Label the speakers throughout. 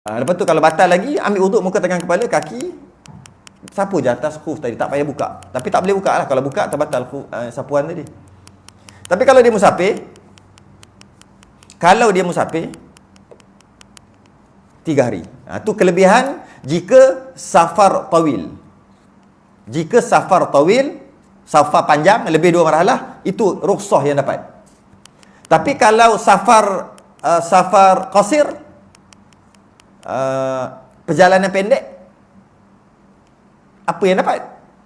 Speaker 1: Lepas tu kalau batal lagi, ambil wuduk muka tangan kepala, kaki. Sapu je atas khuf tadi, tak payah buka. Tapi tak boleh buka lah. Kalau buka, terbatal sapuan tadi. Tapi kalau dia musafir, 3 hari. Itu kelebihan jika safar tawil. Jika safar tawil, safar panjang, lebih 2 marhalah, itu rukhsah yang dapat. Tapi kalau safar qasir, perjalanan pendek, apa yang dapat?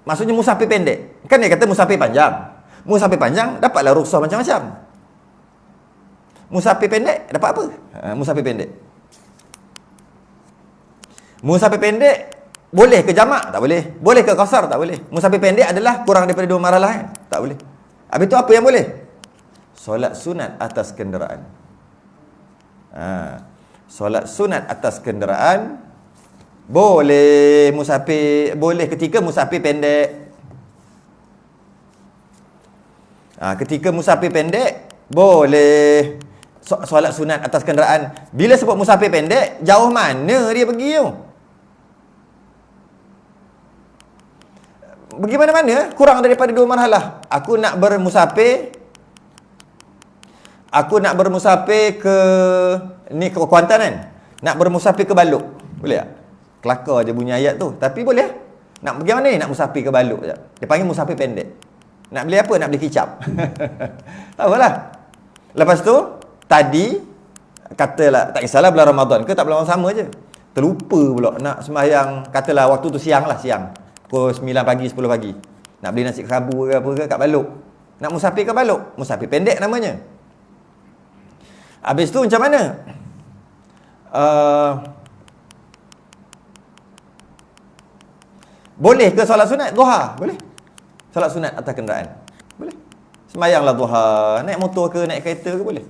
Speaker 1: Maksudnya musafir pendek. Kan dia kata musafir panjang. Musafir panjang dapatlah rukhsah macam-macam. Musafir pendek dapat apa? Musafir pendek. Musafir pendek boleh ke jamak? Tak boleh. Boleh ke qasar? Tak boleh. Musafir pendek adalah kurang daripada 2 marhalah kan? Tak boleh. Habis tu apa yang boleh? Solat sunat atas kenderaan. Solat sunat atas kenderaan boleh musafir, boleh ketika musafir pendek. Ketika musafir pendek boleh solat sunat atas kenderaan. Bila sebut musafir pendek, jauh mana dia pergi tu? Pergi mana-mana, kurang daripada 2 marhalah. Aku nak bermusafir ke ni ke Kuantan kan? Nak bermusafir ke Balok. Boleh tak? Kelakar je bunyi ayat tu. Tapi boleh. Nak pergi mana ni? Nak musafir ke Balok. Dia panggil musafir pendek. Nak beli apa? Nak beli kicap. Tahulah. Lepas tu, tadi, katalah, tak kisahlah bulan Ramadan ke tak bulan sama je. Terlupa pula nak sembahyang, katalah waktu tu siang lah, siang. Pukul 9 pagi, 10 pagi. Nak beli nasi kerabu ke apa ke kat Balok. Nak musafir ke Balok. Musafir pendek namanya. Habis tu macam mana? Boleh ke solat sunat? Duha? Boleh. Solat sunat atas kenderaan? Boleh. Sembayanglah duha. Naik motor ke, naik kereta ke, boleh.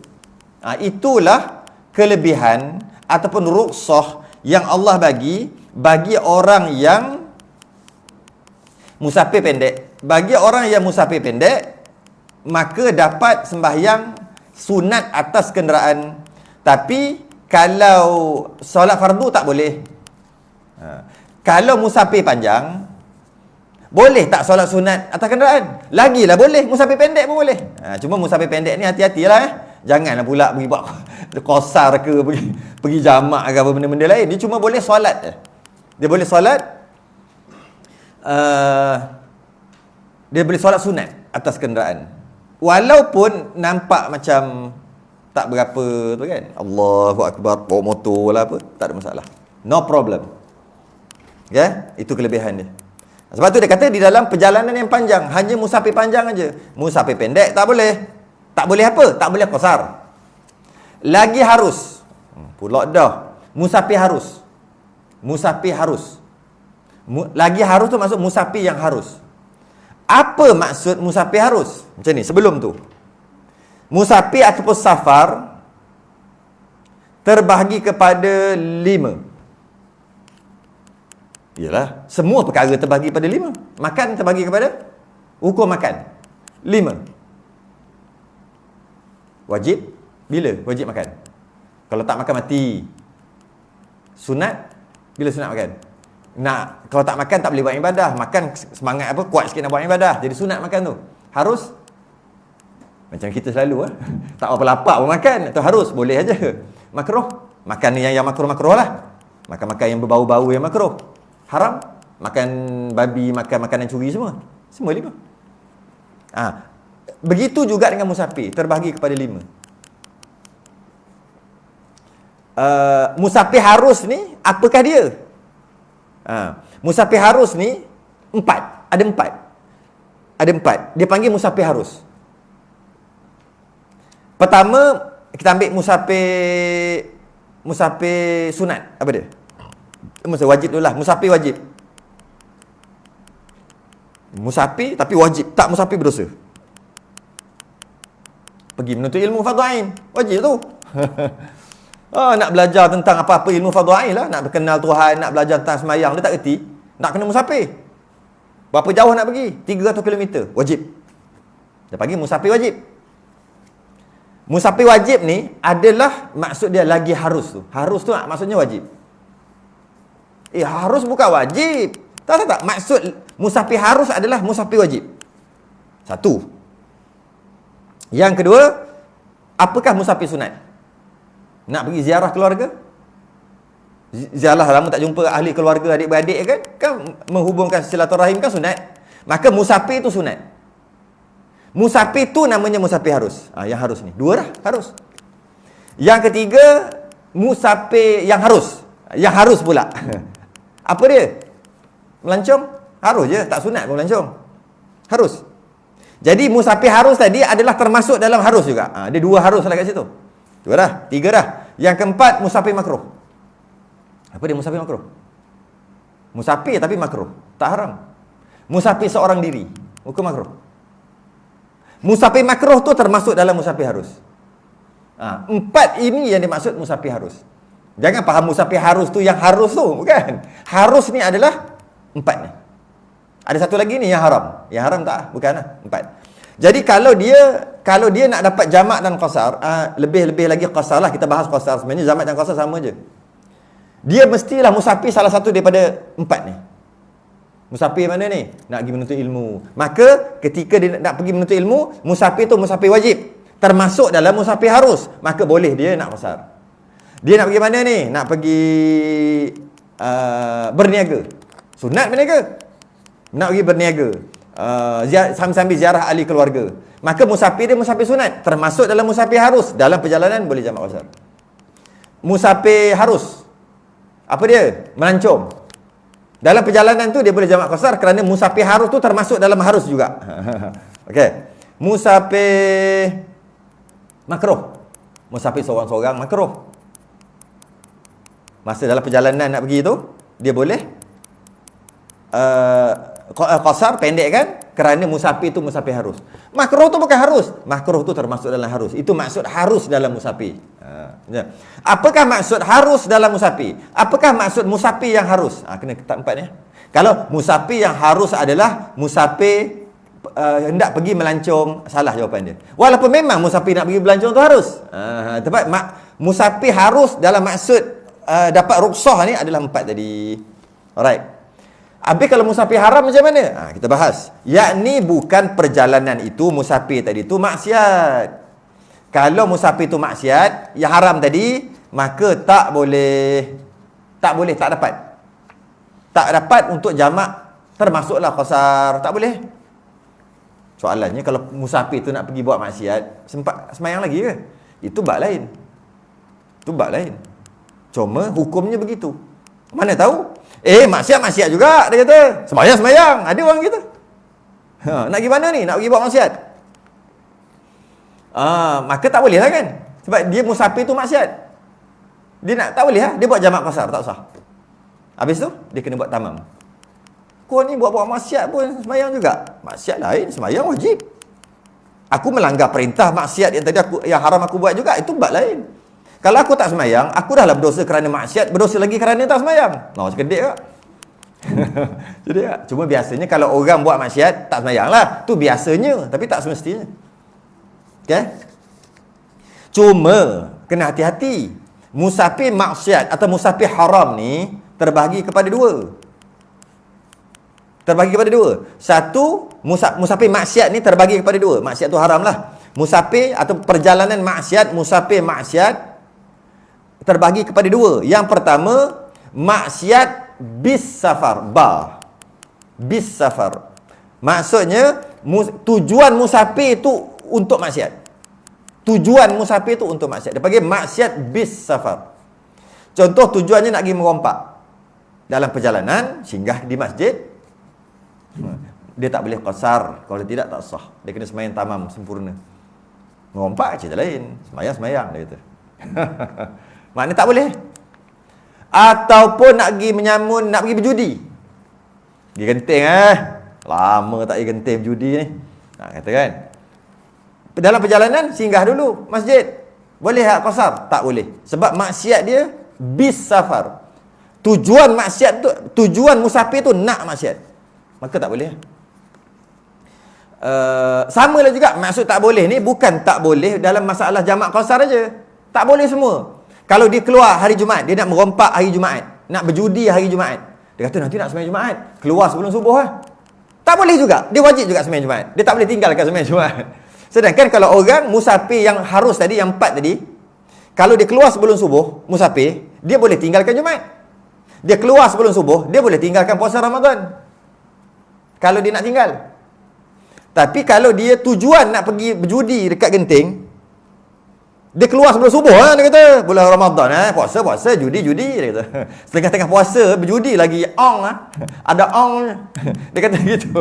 Speaker 1: Itulah kelebihan ataupun rukhsah yang Allah bagi orang yang musafir pendek. Bagi orang yang musafir pendek, maka dapat sembahyang sunat atas kenderaan. Tapi kalau solat fardu tak boleh. Kalau musafir panjang, boleh tak solat sunat atas kenderaan? Lagilah boleh. Musafir pendek pun boleh. Cuma musafir pendek ni hati-hatilah. Janganlah pula pergi buat qasar ke, pergi jamak ke apa benda-benda lain. Dia cuma boleh solat. Dia boleh solat dia boleh solat sunat atas kenderaan. Walaupun nampak macam tak berapa tu kan. Allahu Akbar, bawa motor lah apa, tak ada masalah. No problem. Ya, itu kelebihan dia. Sebab tu dia kata di dalam perjalanan yang panjang, hanya musafir panjang aja. Musafir pendek tak boleh. Tak boleh apa? Tak boleh qasar. Lagi harus. Pula dah. Musafir harus. Musafir harus. Lagi harus tu maksud musafir yang harus. Apa maksud musafir harus? Macam ni, sebelum tu. Musafir ataupun safar terbahagi kepada 5. Yalah, semua perkara terbahagi pada 5. Makan terbahagi kepada hukum makan. 5. Wajib. Bila wajib makan? Kalau tak makan mati. Sunat. Bila sunat makan? Kalau tak makan tak boleh buat ibadah. Makan semangat apa, kuat sikit nak buat ibadah. Jadi sunat makan tu. Harus. Macam kita selalu tak apa lapar pun makan. Atau harus, boleh aja. Makruh. Makan yang makruh-makruh lah. Makan-makan yang berbau-bau yang makruh. Haram. Makan babi, makan makanan curi semua. Semua 5. Begitu juga dengan musafir. Terbahagi kepada 5. Musafir harus ni, apakah dia? Musafir harus ni 4. Ada 4. Dia panggil musafir harus. Pertama, kita ambil musafir sunat. Apa dia? Wajib dulu lah. Musafir wajib. Musafir tapi wajib. Tak musafir berdosa. Pergi menuntut ilmu fardhu ain. Wajib tu. Nak belajar tentang apa-apa ilmu fardhu ain lah. Nak berkenal Tuhan, nak belajar tentang semayang. Dia tak erti. Nak kena musafir. Berapa jauh nak pergi? 300 km. Wajib. Dia panggil musafir wajib. Musafir wajib ni adalah maksud dia lagi harus tu. Harus tu maksudnya wajib. Harus bukan wajib. Tak. Maksud musafir harus adalah musafir wajib. Satu. Yang kedua, apakah musafir sunat? Nak pergi ziarah keluarga? Ziarah lama tak jumpa ahli keluarga, adik-beradik kan? Kan menghubungkan silaturahim kan sunat. Maka musafir itu sunat. Musafir tu namanya musafir harus. Yang harus ni. Dua dah, harus. Yang ketiga, musafir yang harus. Yang harus pula. Apa dia? Melancong? Harus je, tak sunat pun melancong. Harus. Jadi musafir harus tadi adalah termasuk dalam harus juga. Dia dua harus lah kat situ. Dua dah, tiga dah. Yang keempat, musafir makruh. Apa dia musafir makruh? Musafir tapi makruh. Tak haram. Musafir seorang diri. Hukum makruh. Musafir makruh tu termasuk dalam musafir harus. Empat ini yang dimaksud musafir harus. Jangan faham musafir harus tu yang harus tu. Bukan. Harus ni adalah empat ni. Ada satu lagi ni yang haram. Yang haram tak? Bukan lah. Empat. Jadi kalau dia nak dapat jamak dan qasar, lebih-lebih lagi qasar lah. Kita bahas qasar. Sebenarnya jamak dan qasar sama je. Dia mestilah musafir salah satu daripada empat ni. Musafir mana ni? Nak pergi menuntut ilmu. Maka ketika dia nak pergi menuntut ilmu, musafir tu musafir wajib. Termasuk dalam musafir harus. Maka boleh dia nak qasar. Dia nak pergi mana ni? Nak pergi berniaga. Sunat berniaga. Nak pergi berniaga. Sambil ziarah ahli keluarga. Maka musafir dia musafir sunat. Termasuk dalam musafir harus. Dalam perjalanan boleh jamak qasar. Musafir harus. Apa dia? Melancong. Dalam perjalanan tu dia boleh jamak qasar kerana musafir harus tu termasuk dalam harus juga. Okey. Musafir makruh. Musafir seorang-seorang makruh. Masa dalam perjalanan nak pergi tu, dia boleh qasar, pendek kan? Kerana musafir tu musafir harus. Makruh tu bukan harus. Makruh tu termasuk dalam harus. Itu maksud harus dalam musafir. Apakah maksud harus dalam musafir? Apakah maksud musafir yang harus? Kena ketat empat ni. Kalau musafir yang harus adalah musafir hendak pergi melancong, salah jawapan dia. Walaupun memang musafir nak pergi melancong tu harus. Tepat. Musafir harus dalam maksud dapat rukhsah ni adalah empat tadi. Alright. Habis kalau musafir haram macam mana? Kita bahas. Yakni bukan perjalanan itu, musafir tadi tu maksiat. Kalau musafir tu maksiat, yang haram tadi, maka tak dapat. Tak dapat untuk jamak, termasuklah qasar. Tak boleh. Soalannya, kalau musafir tu nak pergi buat maksiat, sempat semayang lagi ke? Itu bab lain. Cuma hukumnya begitu. Mana tahu? Maksiat juga, dia kata. Semayang. Ada orang gitu. Nak pergi mana ni? Nak pergi buat maksiat? Maka tak boleh lah kan? Sebab dia musafir tu maksiat. Tak boleh lah. Dia buat jamak qasar, tak usah. Habis tu, dia kena buat tamam. Kau ni buat maksiat pun semayang juga. Maksiat lain, semayang wajib. Aku melanggar perintah maksiat yang haram aku buat juga, itu bab lain. Kalau aku tak semayang, aku dah lah berdosa kerana maksiat, berdosa lagi kerana tak semayang. Sekedek tak? Jadi cuma biasanya kalau orang buat maksiat, tak semayang lah. Tu biasanya, tapi tak semestinya. Okay? Cuma, kena hati-hati. Musafir maksiat atau musafir haram ni, terbahagi kepada dua. Satu, musafir maksiat ni terbahagi kepada dua. Maksiat tu haram lah. Musafir atau perjalanan maksiat, musafir maksiat terbahagi kepada dua. Yang pertama, maksiat bis safar. Bis safar. Maksudnya, tujuan musafir tu untuk maksiat. Tujuan musafir tu untuk maksiat. Dia panggil maksiat bis safar. Contoh tujuannya nak pergi merompak. Dalam perjalanan, singgah di masjid. Dia tak boleh qasar. Kalau tidak, tak sah. Dia kena semayang tamam, sempurna. Merompak, cerita lain. Semayang, dia kata. Maknanya tak boleh. Ataupun nak pergi menyamun, nak pergi berjudi. Pergi genting Lama tak pergi genting berjudi ni. Kata kan. Dalam perjalanan, singgah dulu masjid. Boleh tak qasar? Tak boleh. Sebab maksiat dia bis safar. Tujuan maksiat tu, tujuan musafir tu nak maksiat. Maka tak boleh. Sama lah juga. Maksud tak boleh ni bukan tak boleh dalam masalah jamak qasar aja. Tak boleh semua. Kalau dia keluar hari Jumaat, dia nak merompak hari Jumaat, nak berjudi hari Jumaat, Dia kata nanti nak sembahyang Jumaat, keluar sebelum subuh lah. Tak boleh juga. Dia wajib juga sembahyang Jumaat. Dia tak boleh tinggalkan sembahyang Jumaat. Sedangkan kalau orang musafir yang harus tadi, yang 4 tadi, kalau dia keluar sebelum subuh, musafir, dia boleh tinggalkan Jumaat. Dia keluar sebelum subuh, dia boleh tinggalkan puasa Ramadan. Kalau dia nak tinggal. Tapi kalau dia tujuan nak pergi berjudi dekat Genting, dia keluar sebelum subuh lah, dia kata. Bulan Ramadan, puasa, judi, dia kata. Setengah-tengah puasa, berjudi lagi, ada dia kata gitu.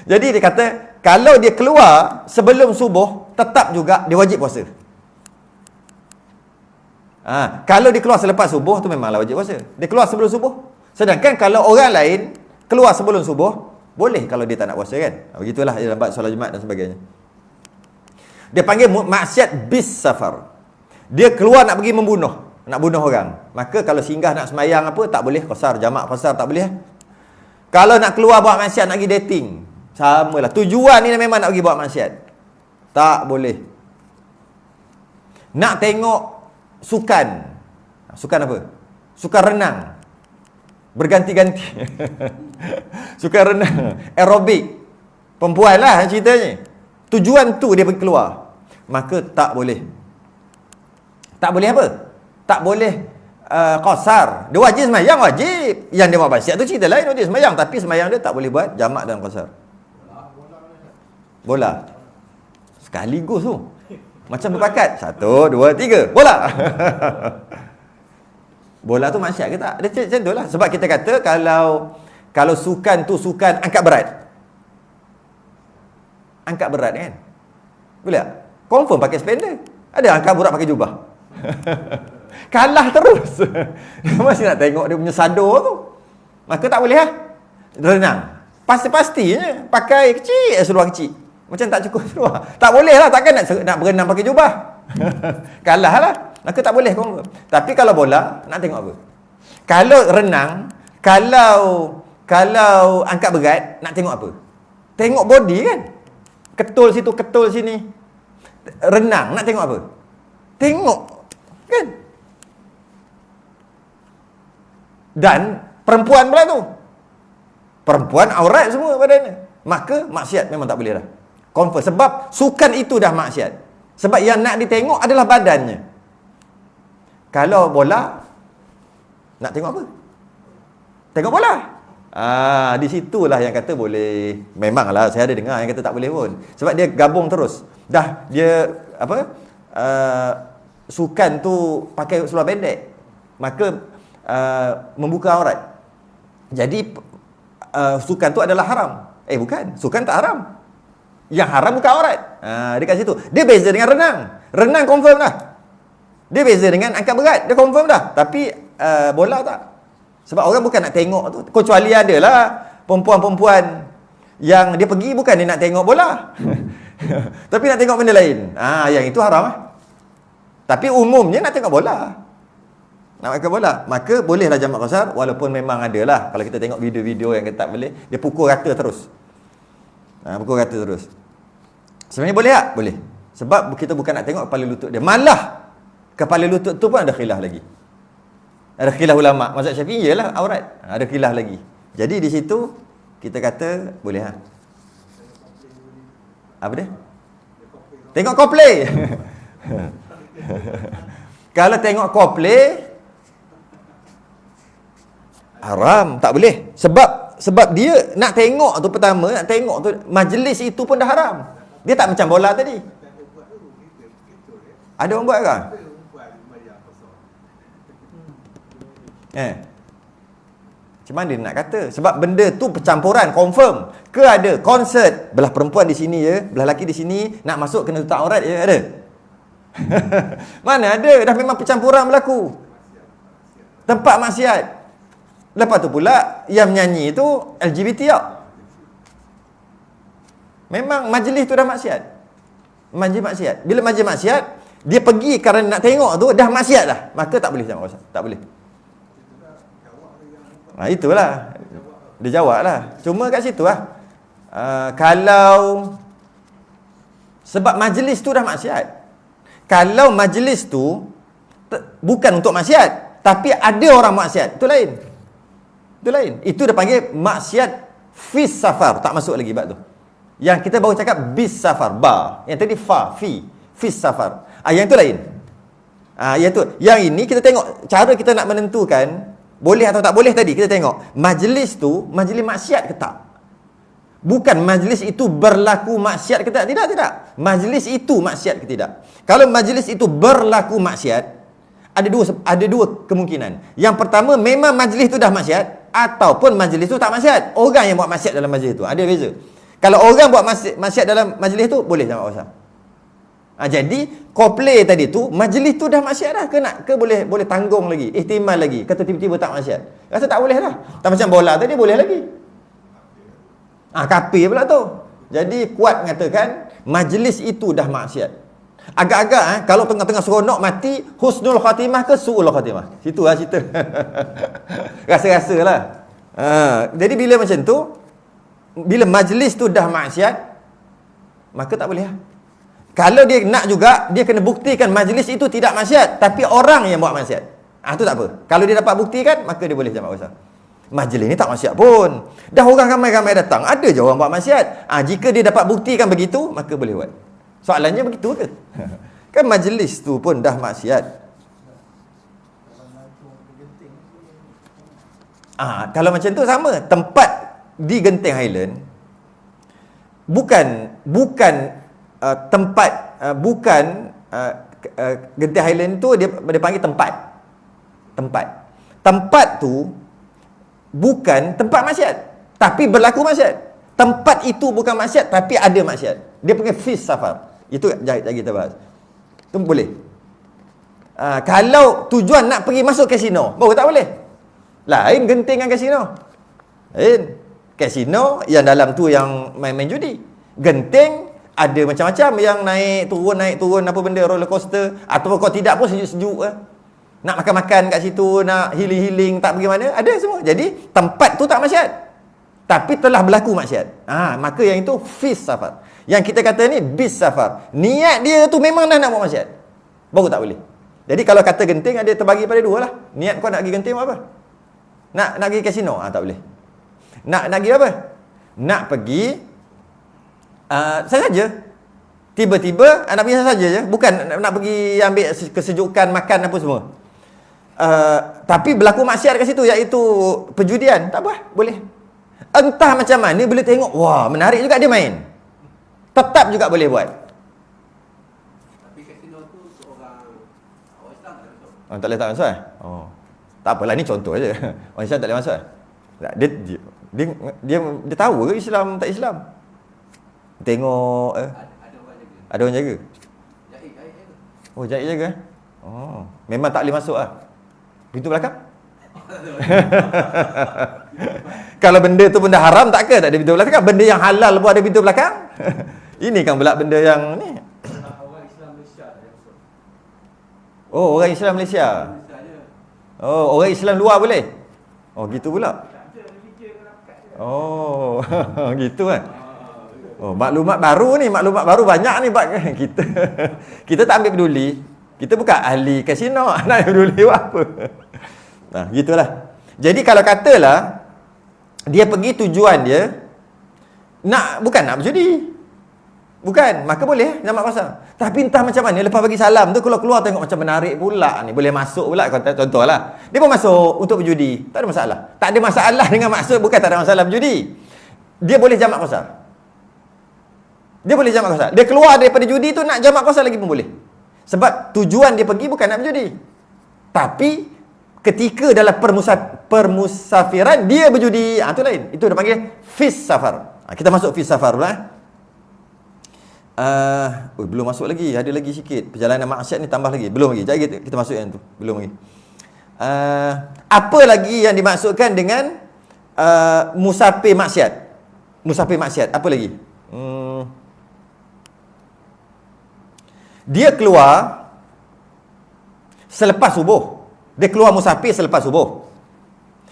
Speaker 1: Jadi dia kata, kalau dia keluar sebelum subuh, tetap juga dia wajib puasa. Kalau dia keluar selepas subuh, tu memanglah wajib puasa. Dia keluar sebelum subuh. Sedangkan kalau orang lain keluar sebelum subuh, boleh kalau dia tak nak puasa kan. Begitulah dalam bab solat Jumaat dan sebagainya. Dia panggil maksiat bis safar. Dia keluar nak pergi membunuh, nak bunuh orang. Maka kalau singgah nak semayang apa, tak boleh qasar, jamak qasar tak boleh. Kalau nak keluar buat maksiat, nak pergi dating, samalah. Tujuan ni memang nak pergi buat maksiat, tak boleh. Nak tengok sukan. Sukan apa? Sukan renang. Berganti-ganti. Sukan renang, aerobik. Perempuan lah ceritanya. Tujuan tu dia pergi keluar. Maka tak boleh. Tak boleh apa? Tak boleh qasar. Dia wajib semayang, wajib. Yang dia buat maksiat tu cerita lain, wajib semayang. Tapi semayang dia tak boleh buat jamak dan qasar. Bola. Sekaligus tu. Macam berpakat. 1, 2, 3. Bola. Bola tu maksiat ke tak? Dia macam tu lah. Sebab kita kata kalau sukan tu sukan angkat berat. Angkat berat kan? Boleh tak? Confirm pakai spender. Ada angkat berat pakai jubah. Kalah terus. Masih nak tengok dia punya sador tu. Maka tak boleh lah. Renang. Pasti-pastinya pakai kecil, seluar kecil. Macam tak cukup seluar. Tak boleh lah. Takkan nak berenang pakai jubah. Kalah lah. Maka tak boleh. Tapi kalau bola, nak tengok apa? Kalau renang, kalau angkat berat, nak tengok apa? Tengok body kan? Ketul situ, ketul sini. Renang, nak tengok apa? Tengok kan? Dan perempuan pula tu. Perempuan aurat semua badannya. Maka maksiat memang tak boleh dah. Confirm. Sebab sukan itu dah maksiat. Sebab yang nak ditengok adalah badannya. Kalau bola, nak tengok apa? Tengok bola. Di situlah yang kata boleh. Memanglah saya ada dengar yang kata tak boleh pun. Sebab dia gabung terus. Dah dia apa? Sukan tu pakai seluar pendek. Maka membuka aurat. Jadi sukan tu adalah haram. Bukan, sukan tak haram. Yang haram buka aurat. Dekat situ. Dia beza dengan renang. Renang confirm dah. Dia beza dengan angkat berat. Dia confirm dah. Tapi bola tak. Sebab orang bukan nak tengok tu. Kecuali adalah perempuan-perempuan yang dia pergi bukan dia nak tengok bola. Tapi nak tengok benda lain. Yang itu haram lah. Tapi umumnya nak tengok bola. Nak makan bola. Maka bolehlah jamak qasar. Walaupun memang adalah. Kalau kita tengok video-video yang kita tak boleh. Dia pukul rata terus. Pukul rata terus. Sebenarnya boleh tak? Boleh. Sebab kita bukan nak tengok kepala lutut dia. Malah kepala lutut tu pun ada khilaf lagi. Ada khilaf ulama'. Mazhab Syafi'i ialah aurat. Ada khilaf lagi. Jadi di situ kita kata boleh ha. Apa dia? Tengok Coldplay. Kalau tengok Coldplay haram, tak boleh. Sebab dia nak tengok tu pertama, nak tengok tu majlis itu pun dah haram. Dia tak macam bola tadi. Ada orang buat ke? Macam mana dia nak kata? Sebab benda tu percampuran, confirm. Ke ada konsert, belah perempuan di sini je, belah lelaki di sini, nak masuk kena tutup aurat je, ada? Mana ada? Dah memang percampuran berlaku. Tempat maksiat. Lepas tu pula, yang menyanyi tu LGBT tak? Memang majlis tu dah maksiat. Majlis maksiat. Bila majlis maksiat, dia pergi kerana nak tengok tu, dah maksiat dah. Maka tak boleh jangan maksiat. Tak boleh. Itulah. Dia jawab lah. Cuma kat situ lah. Kalau sebab majlis tu dah maksiat. Kalau majlis tu bukan untuk maksiat, tapi ada orang maksiat, itu lain. Itu lain. Itu dah panggil maksiat fis safar, tak masuk lagi bab tu. Yang kita baru cakap bis safar, ba. Yang tadi fa, fi, fis safar. Yang itu lain. Yang tu. Yang ini kita tengok cara kita nak menentukan boleh atau tak boleh tadi. Kita tengok majlis tu majlis maksiat ke tak? Bukan majlis itu berlaku maksiat ke tak? Tidak, tidak. Majlis itu maksiat ke tidak? Kalau majlis itu berlaku maksiat, ada dua kemungkinan. Yang pertama, memang majlis itu dah maksiat, ataupun majlis itu tak maksiat. Orang yang buat maksiat dalam majlis itu. Ada beza. Kalau orang buat maksiat dalam majlis itu, boleh jamak basah. Jadi, komplain tadi tu, majlis tu dah maksiat dah. Ke boleh tanggung lagi, ihtimal lagi. Kata tiba-tiba tak maksiat. Rasa tak boleh dah. Tak macam bola tadi, boleh lagi. Kafir pula tu. Jadi, kuat mengatakan, majlis itu dah maksiat. Agak-agak kalau tengah-tengah seronok mati, husnul khatimah ke su'ul khatimah? Situ lah cerita. Rasa-rasa lah. Jadi bila macam tu, bila majlis tu dah maksiat, maka tak boleh lah. Kalau dia nak juga, dia kena buktikan majlis itu tidak maksiat, tapi orang yang buat maksiat. Tu tak apa. Kalau dia dapat buktikan, maka dia boleh jamak basah. Majlis ni tak maksiat pun. Dah orang ramai-ramai datang, ada je orang buat maksiat. Jika dia dapat buktikan begitu, maka boleh buat. Soalannya begitu ke? Kan majlis tu pun dah maksiat. Kalau macam tu sama. Tempat di Genting Highland bukan tempat Genting Highland tu dia panggil tempat. Tempat tu bukan tempat maksiat, tapi berlaku maksiat. Tempat itu bukan maksiat, tapi ada maksiat. Dia panggil fis safar. Itu jari kita bahas. Itu boleh. Kalau tujuan nak pergi masuk kasino, baru tak boleh. Lain Genting dengan kasino. Lain. Kasino yang dalam tu yang main-main judi. Genting ada macam-macam yang naik turun apa benda, roller coaster. Atau kalau tidak pun sejuk-sejuk. Nak makan-makan kat situ, nak healing-healing, tak pergi mana, ada semua. Jadi tempat tu tak maksiat, tapi telah berlaku maksiat. Maka yang itu fis safar. Yang kita kata ni bis safar. Niat dia tu memang dah nak buat maksiat, baru tak boleh. Jadi kalau kata Genting ada terbagi pada dua lah. Niat kau nak pergi Genting buat apa? Nak pergi kasino? Tak boleh. Nak pergi apa? Nak pergi saja. Tiba-tiba nak pergi saja je. Bukan nak pergi ambil kesejukan, makan apa semua. Tapi berlaku maksiat kat situ, iaitu perjudian. Tak apa, boleh. Entah macam mana, boleh tengok, wah menarik juga dia main, tetap juga boleh buat.
Speaker 2: Tapi kasino tu seorang Islam tak masuk.
Speaker 1: Tak boleh tak masuk tak apalah, ni contoh aja. Orang Islam tak boleh masuk. Dia tahu ke Islam tak Islam? Tengok ada orang jaga. Jahit jaga. Memang tak boleh masuk lah. Pintu belakang. Kalau benda tu benda haram tak ke? Tak ada pintu belakang. Benda yang halal pun ada pintu belakang. Ini kan pula benda yang ni.
Speaker 2: Orang Islam Malaysia tak masuk.
Speaker 1: Orang Islam Malaysia. Orang Islam luar boleh. Gitu pula. Gitu kan. Maklumat baru ni, maklumat baru banyak ni buat kita. Kita tak ambil peduli. Kita bukan ahli kasino, nak peduli buat apa. Gitulah. Jadi kalau katalah dia pergi tujuan dia bukan nak berjudi. Bukan, maka boleh jamak basah. Tapi entah macam mana lepas bagi salam tu keluar tengok macam menarik pula ni, boleh masuk pula, contohlah. Dia pun masuk untuk berjudi, tak ada masalah. Tak ada masalah dengan maksud, bukan tak ada masalah berjudi. Dia boleh jamak basah. Dia boleh jamak qasar. Dia keluar daripada judi tu nak jamak qasar lagi pun boleh. Sebab tujuan dia pergi bukan nak berjudi. Tapi ketika dalam permusafiran dia berjudi, itu lain. Itu dia panggil fis safar. Kita masuk fis safar pula. Belum masuk lagi. Ada lagi sikit. Perjalanan maksiat ni tambah lagi. Belum lagi. Jadi kita masuk yang tu. Belum lagi. Apa lagi yang dimaksudkan dengan musafir maksiat? Musafir maksiat. Apa lagi? Dia keluar selepas subuh. Dia keluar musafir selepas subuh.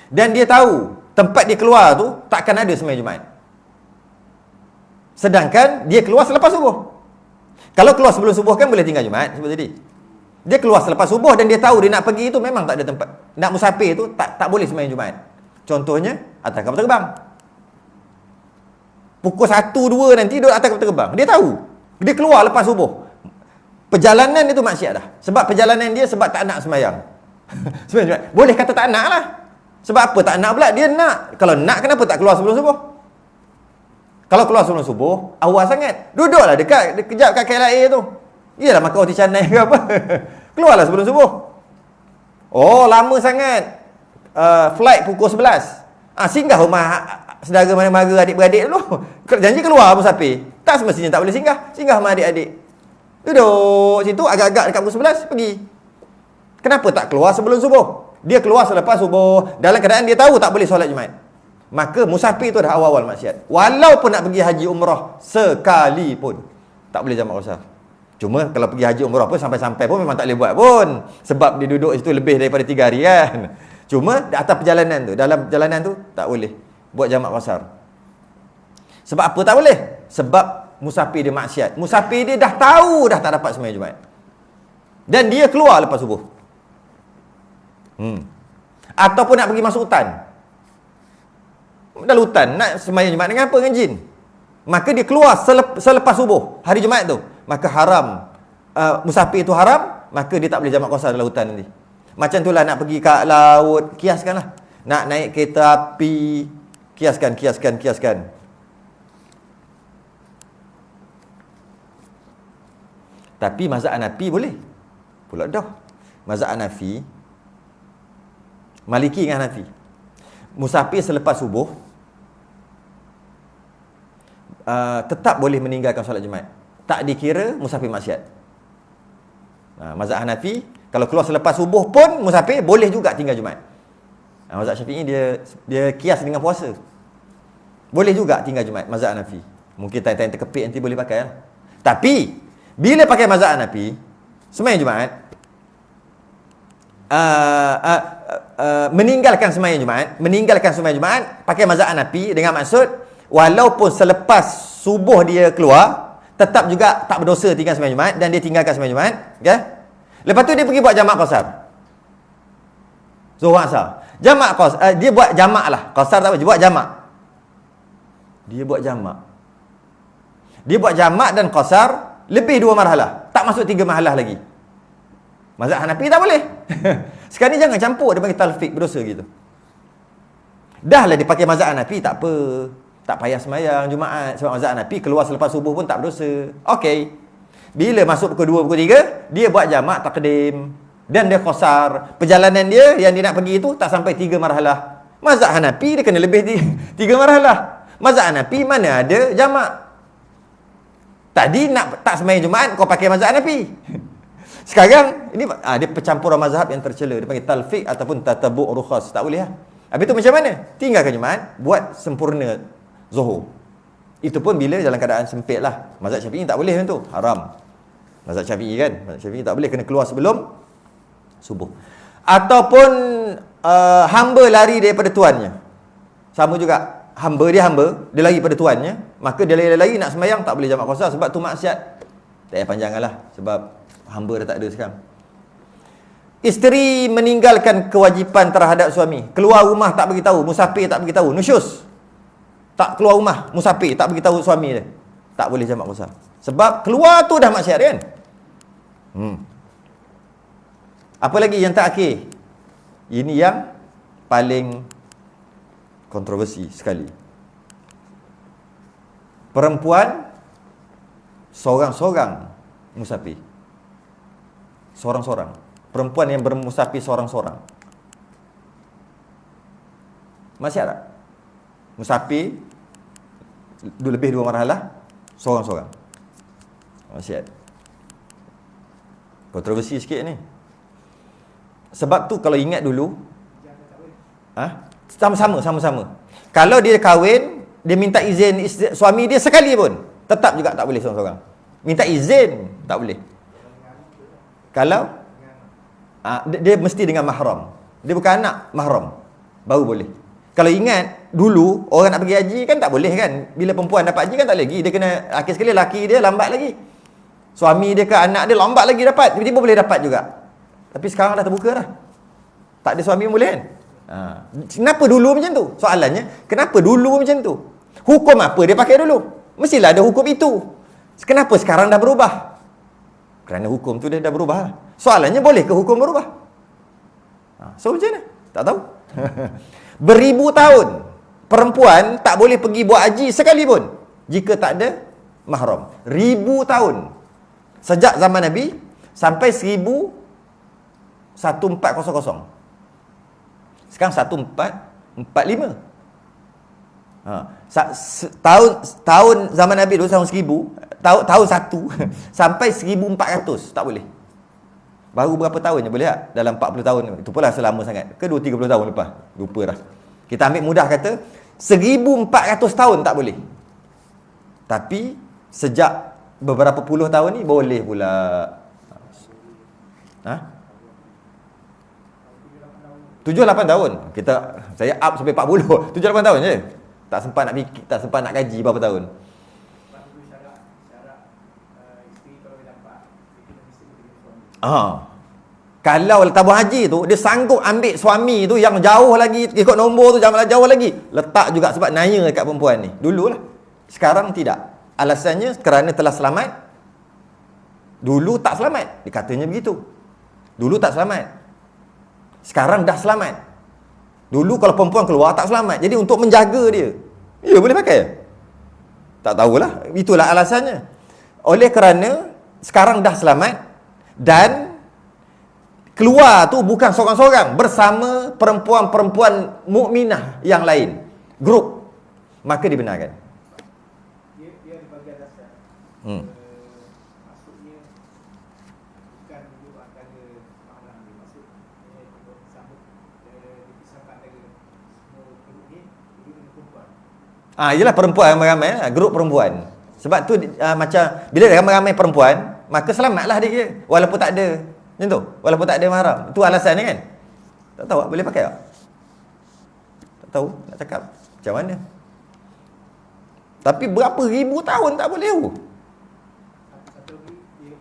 Speaker 1: Dan dia tahu tempat dia keluar tu takkan ada sembahyang Jumaat. Sedangkan dia keluar selepas subuh. Kalau keluar sebelum subuh kan boleh tinggal Jumaat sebab tadi. Dia keluar selepas subuh dan dia tahu dia nak pergi itu memang tak ada tempat. Nak musafir tu tak boleh sembahyang Jumaat. Contohnya, atas kapal terbang. Pukul 1, 2 nanti duduk atas kapal terbang. Dia tahu. Dia keluar lepas subuh. Perjalanan itu maksiat dah. Sebab perjalanan dia sebab tak nak sembahyang. Sebenarnya, boleh kata tak nak lah. Sebab apa tak nak pula? Dia nak. Kalau nak, kenapa tak keluar sebelum subuh? Kalau keluar sebelum subuh, awal sangat. Duduklah dekat, kejap kat KLIA tu. Iyalah makan roti canai ke apa. Keluarlah sebelum subuh. Oh, lama sangat. Flight pukul 11. Singgah rumah saudara mara-mara adik-beradik dulu. Janji keluar musafir. Tak semestinya tak boleh singgah. Singgah rumah adik-adik. Duduk situ agak-agak dekat pukul 11 pergi. Kenapa tak keluar sebelum subuh? Dia keluar selepas subuh dalam keadaan dia tahu tak boleh solat Jumaat. Maka musafir tu dah awal-awal maksiat. Walaupun nak pergi haji umrah sekalipun, tak boleh jamak qasar. Cuma kalau pergi haji umrah pun sampai-sampai pun memang tak boleh buat pun. Sebab dia duduk situ lebih daripada 3 hari kan. Cuma di atas perjalanan tu, dalam perjalanan tu tak boleh buat jamak qasar. Sebab apa tak boleh? Sebab musafir dia maksiat. Musafir dia dah tahu dah tak dapat sembahyang Jumaat. Dan dia keluar lepas subuh. Ataupun nak pergi masuk hutan. Dalam hutan nak sembahyang Jumaat dengan apa? Dengan jin. Maka dia keluar selepas subuh hari Jumaat tu. Maka haram. Musafir tu haram, maka dia tak boleh jamak qasar dalam hutan nanti. Macam itulah nak pergi kat laut, kiaskanlah. Nak naik kereta api, kiaskan. Tapi mazhab Hanafi boleh. Pula dah. Mazhab Hanafi, Maliki dengan Hanafi. Musafir selepas subuh tetap boleh meninggalkan solat Jumaat. Tak dikira musafir maksiat. Mazhab Hanafi, kalau keluar selepas subuh pun musafir boleh juga tinggal Jumaat. Mazhab Syafi'i dia kias dengan puasa. Boleh juga tinggal Jumaat, mazhab Hanafi. Mungkin time-time terkepit nanti boleh pakai lah. Tapi bila pakai mazhab Hanafi, sembahyang Jumaat, meninggalkan sembahyang Jumaat, pakai mazhab Hanafi dengan maksud walaupun selepas subuh dia keluar, tetap juga tak berdosa tinggal sembahyang Jumaat dan dia tinggalkan sembahyang Jumaat, okay? Lepas tu dia pergi buat jamak qasar. Zuhur asar. Jamak qasar, dia buat jamak lah. Qasar tak apa, dia buat jamak. Dia buat jamak dan qasar lebih 2 marhalah. Tak masuk 3 marhalah lagi. Mazhab Hanafi tak boleh. Sekarang ni jangan campur, dia panggil talfiq, berdosa gitu. Dah lah dia pakai mazhab Hanafi, tak apa. Tak payah sembahyang Jumaat. Sebab mazhab Hanafi keluar selepas subuh pun tak berdosa. Okey. Bila masuk pukul 2, pukul 3, dia buat jamak takdim. Dan dia qasar. Perjalanan dia yang dia nak pergi itu tak sampai 3 marhalah. Mazhab Hanafi dia kena lebih 3 marhalah. Mazhab Hanafi mana ada jamak. Tadi nak tak sembahyang Jumaat, kau pakai mazhab Hanafi. Sekarang ini dia percampuran mazhab yang tercela. Dia panggil talfiq ataupun tatabu' rukhas. Tak boleh lah. Habis tu macam mana? Tinggalkan Jumaat, buat sempurna Zuhur. Itu pun bila dalam keadaan sempit lah. Mazhab Syafi'i tak boleh macam tu. Haram. Mazhab Syafi'i kan. Mazhab Syafi'i tak boleh, kena keluar sebelum subuh. Ataupun hamba lari daripada tuannya. Sama juga. Dia lari pada tuannya. Maka dia lari-lari nak sembahyang, tak boleh jamak qasar sebab tu maksiat. Tak payah panjangkan lah. Sebab hamba dah tak ada sekarang. Isteri meninggalkan kewajipan terhadap suami. Keluar rumah tak beritahu. Musafir tak beritahu. Nusyus. Tak keluar rumah, musafir, tak beritahu suami dia. Tak boleh jamak qasar. Sebab keluar tu dah maksiat kan? Apa lagi yang terakhir? Ini yang paling kontroversi sekali. Perempuan seorang-seorang musafir. Seorang-seorang. Perempuan yang bermusafir seorang-seorang. Maksiat tak? Musafir lebih 2 marhalah, seorang-seorang. Maksiat. Kontroversi sikit ni. Sebab tu kalau ingat dulu, sama-sama. Kalau dia kahwin, dia minta izin suami dia sekali pun, tetap juga tak boleh seorang-seorang. Minta izin tak boleh. Kalau dia mesti dengan mahram. Dia bukan anak, mahram. Baru boleh. Kalau ingat dulu orang nak pergi haji kan tak boleh kan. Bila perempuan dapat haji kan tak lagi. Dia kena akhir sekali laki dia lambat lagi. Suami dia ke anak dia lambat lagi dapat. Tiba-tiba boleh dapat juga. Tapi sekarang dah terbuka dah. Tak ada suami pun boleh kan. Kenapa dulu macam tu? Soalannya, kenapa dulu macam tu? Hukum apa dia pakai dulu? Mestilah ada hukum itu. Kenapa sekarang dah berubah? Kerana hukum tu dia dah berubah. Soalannya, boleh ke hukum berubah? So macam mana? Tak tahu. Beribu tahun perempuan tak boleh pergi buat haji sekalipun jika tak ada mahram. 1000 tahun. Sejak zaman Nabi sampai 1400. Sekarang 1445. Tahun zaman Nabi dulu tahun 1000, tahun 1 sampai 1400 tak boleh. Baru berapa tahun je boleh tak? Dalam 40 tahun. Itu pula selama sangat. Ke 2-30 tahun lepas? Lupa dah. Kita ambil mudah kata 1400 tahun tak boleh. Tapi sejak beberapa puluh tahun ni boleh pula. Ha? 7-8 tahun. Saya up sampai 40. 7-8 tahun je. Tak sempat nak fikir, tak sempat nak kaji berapa tahun. Kalau tabung haji tu dia sanggup ambil suami tu yang jauh lagi, ikut nombor tu jauh lagi, letak juga sebab naya dekat perempuan ni. Dululah. Sekarang tidak. Alasannya kerana telah selamat. Dulu tak selamat. Dia katanya begitu. Dulu tak selamat. Sekarang dah selamat. Dulu kalau perempuan keluar tak selamat. Jadi untuk menjaga dia, ya boleh pakai. Tak tahulah. Itulah alasannya. Oleh kerana sekarang dah selamat dan keluar tu bukan seorang-seorang, bersama perempuan-perempuan mukminah yang lain, grup, maka dibenarkan.
Speaker 2: Dia bagi alasan. Maksudnya bukan dulu antara mahram ni, maksudnya sambut dipisahkan antara semua grup ni, dulu dengan perempuan.
Speaker 1: Yelah perempuan ramai-ramai lah, grup perempuan. Sebab tu macam bila ramai-ramai perempuan, maka selamatlah dia kira, walaupun tak ada macam tu, walaupun tak ada mahram. Itu alasannya kan. Tak tahu boleh pakai tak? Tak tahu nak cakap macam mana. Tapi berapa ribu tahun tak boleh tu.
Speaker 2: Satu lagi dia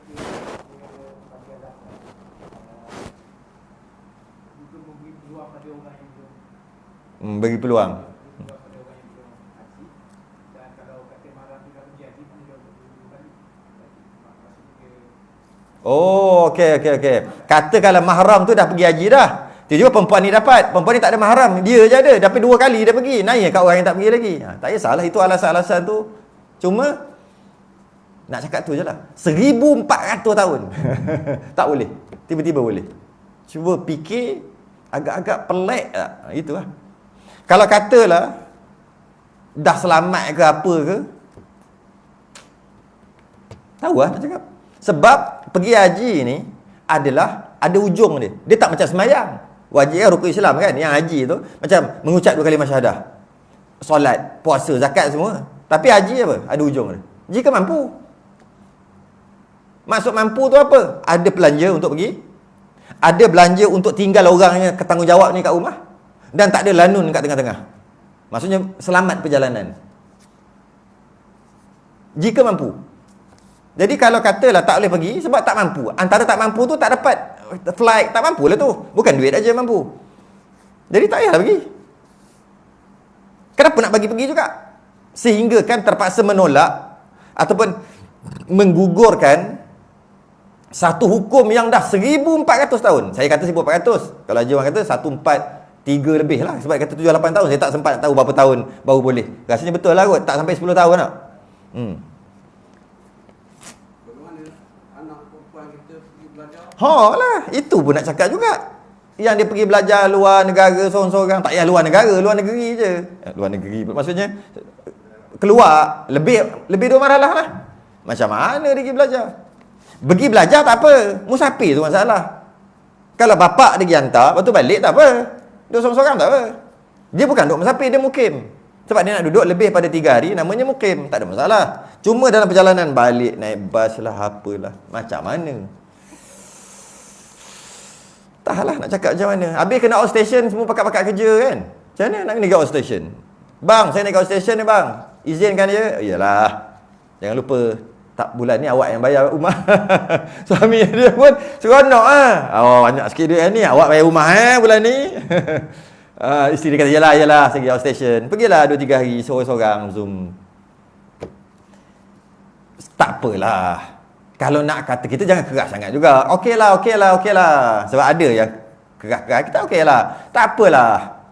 Speaker 2: bagi alasan untuk memberi peluang pada orang yang belum
Speaker 1: Bagi peluang. Oh, okey. Kata kalau mahram tu dah pergi haji dah. Itu juga perempuan ni dapat. Perempuan ni tak ada mahram. Dia je ada. Tapi 2 kali dia pergi. Naya kat orang yang tak pergi lagi. Tak kisahlah. Itu alasan-alasan tu. Cuma, nak cakap tu je lah. 1400 tahun. Tak boleh. Tiba-tiba boleh. Cuba fikir, agak-agak pelik tak? Itulah. Kalau katalah, dah selamat ke apa ke, tahu lah nak cakap. Sebab pergi haji ni adalah ada ujung dia. Dia tak macam semayang. Wajib kan rukun Islam kan. Yang haji tu macam mengucap 2 kalimah syahadah, solat, puasa, zakat semua. Tapi haji apa? Ada ujung dia. Jika mampu. Maksud mampu tu apa? Ada belanja untuk pergi, ada belanja untuk tinggal orangnya ketanggungjawab ni kat rumah, dan tak ada lanun kat tengah-tengah. Maksudnya selamat perjalanan. Jika mampu. Jadi kalau katalah tak boleh pergi sebab tak mampu. Antara tak mampu tu tak dapat flight, tak mampu lah tu. Bukan duit aja mampu. Jadi tak payahlah pergi. Kenapa nak bagi pergi juga? Sehingga kan terpaksa menolak ataupun menggugurkan satu hukum yang dah 1400 tahun. Saya kata 1400. Kalau haji orang kata 143 lebih lah. Sebab kata 7-8 tahun. Saya tak sempat nak tahu berapa tahun baru boleh. Rasanya betul lah kot. Tak sampai 10 tahun tak? Lah, itu pun nak cakap juga. Yang dia pergi belajar luar negara seorang-seorang, tak payah luar negara, luar negeri je. Luar negeri maksudnya keluar lebih 2 marhalah lah. Macam mana dia pergi belajar? Pergi belajar tak apa, musafir tu masalah. Kalau bapak dia pergi hantar, lepas tu balik tak apa. Duduk seorang-seorang tak apa. Dia bukan duduk musafir, dia mukim. Sebab dia nak duduk lebih pada 3 hari, namanya mukim. Tak ada masalah. Cuma dalam perjalanan balik, naik bas lah, apalah. Macam mana? Taklah nak cakap macam mana. Habis kena outstation, semua pakat-pakat kerja kan. Macam mana nak kena outstation? Bang, saya nak outstation ni bang. Izinkan dia? Iyalah. Jangan lupa, tak bulan ni awak yang bayar rumah. Suami dia pun seronok lah. Oh, banyak sikit duit ni. Awak bayar rumah bulan ni. Isteri dia kata, yalah, saya pergi outstation. Pergilah 2-3 hari, seorang-seorang Zoom. Tak apalah. Kalau nak kata, kita jangan keras sangat juga. Okeylah. Sebab ada yang keras-keras, kita okeylah. Tak apalah.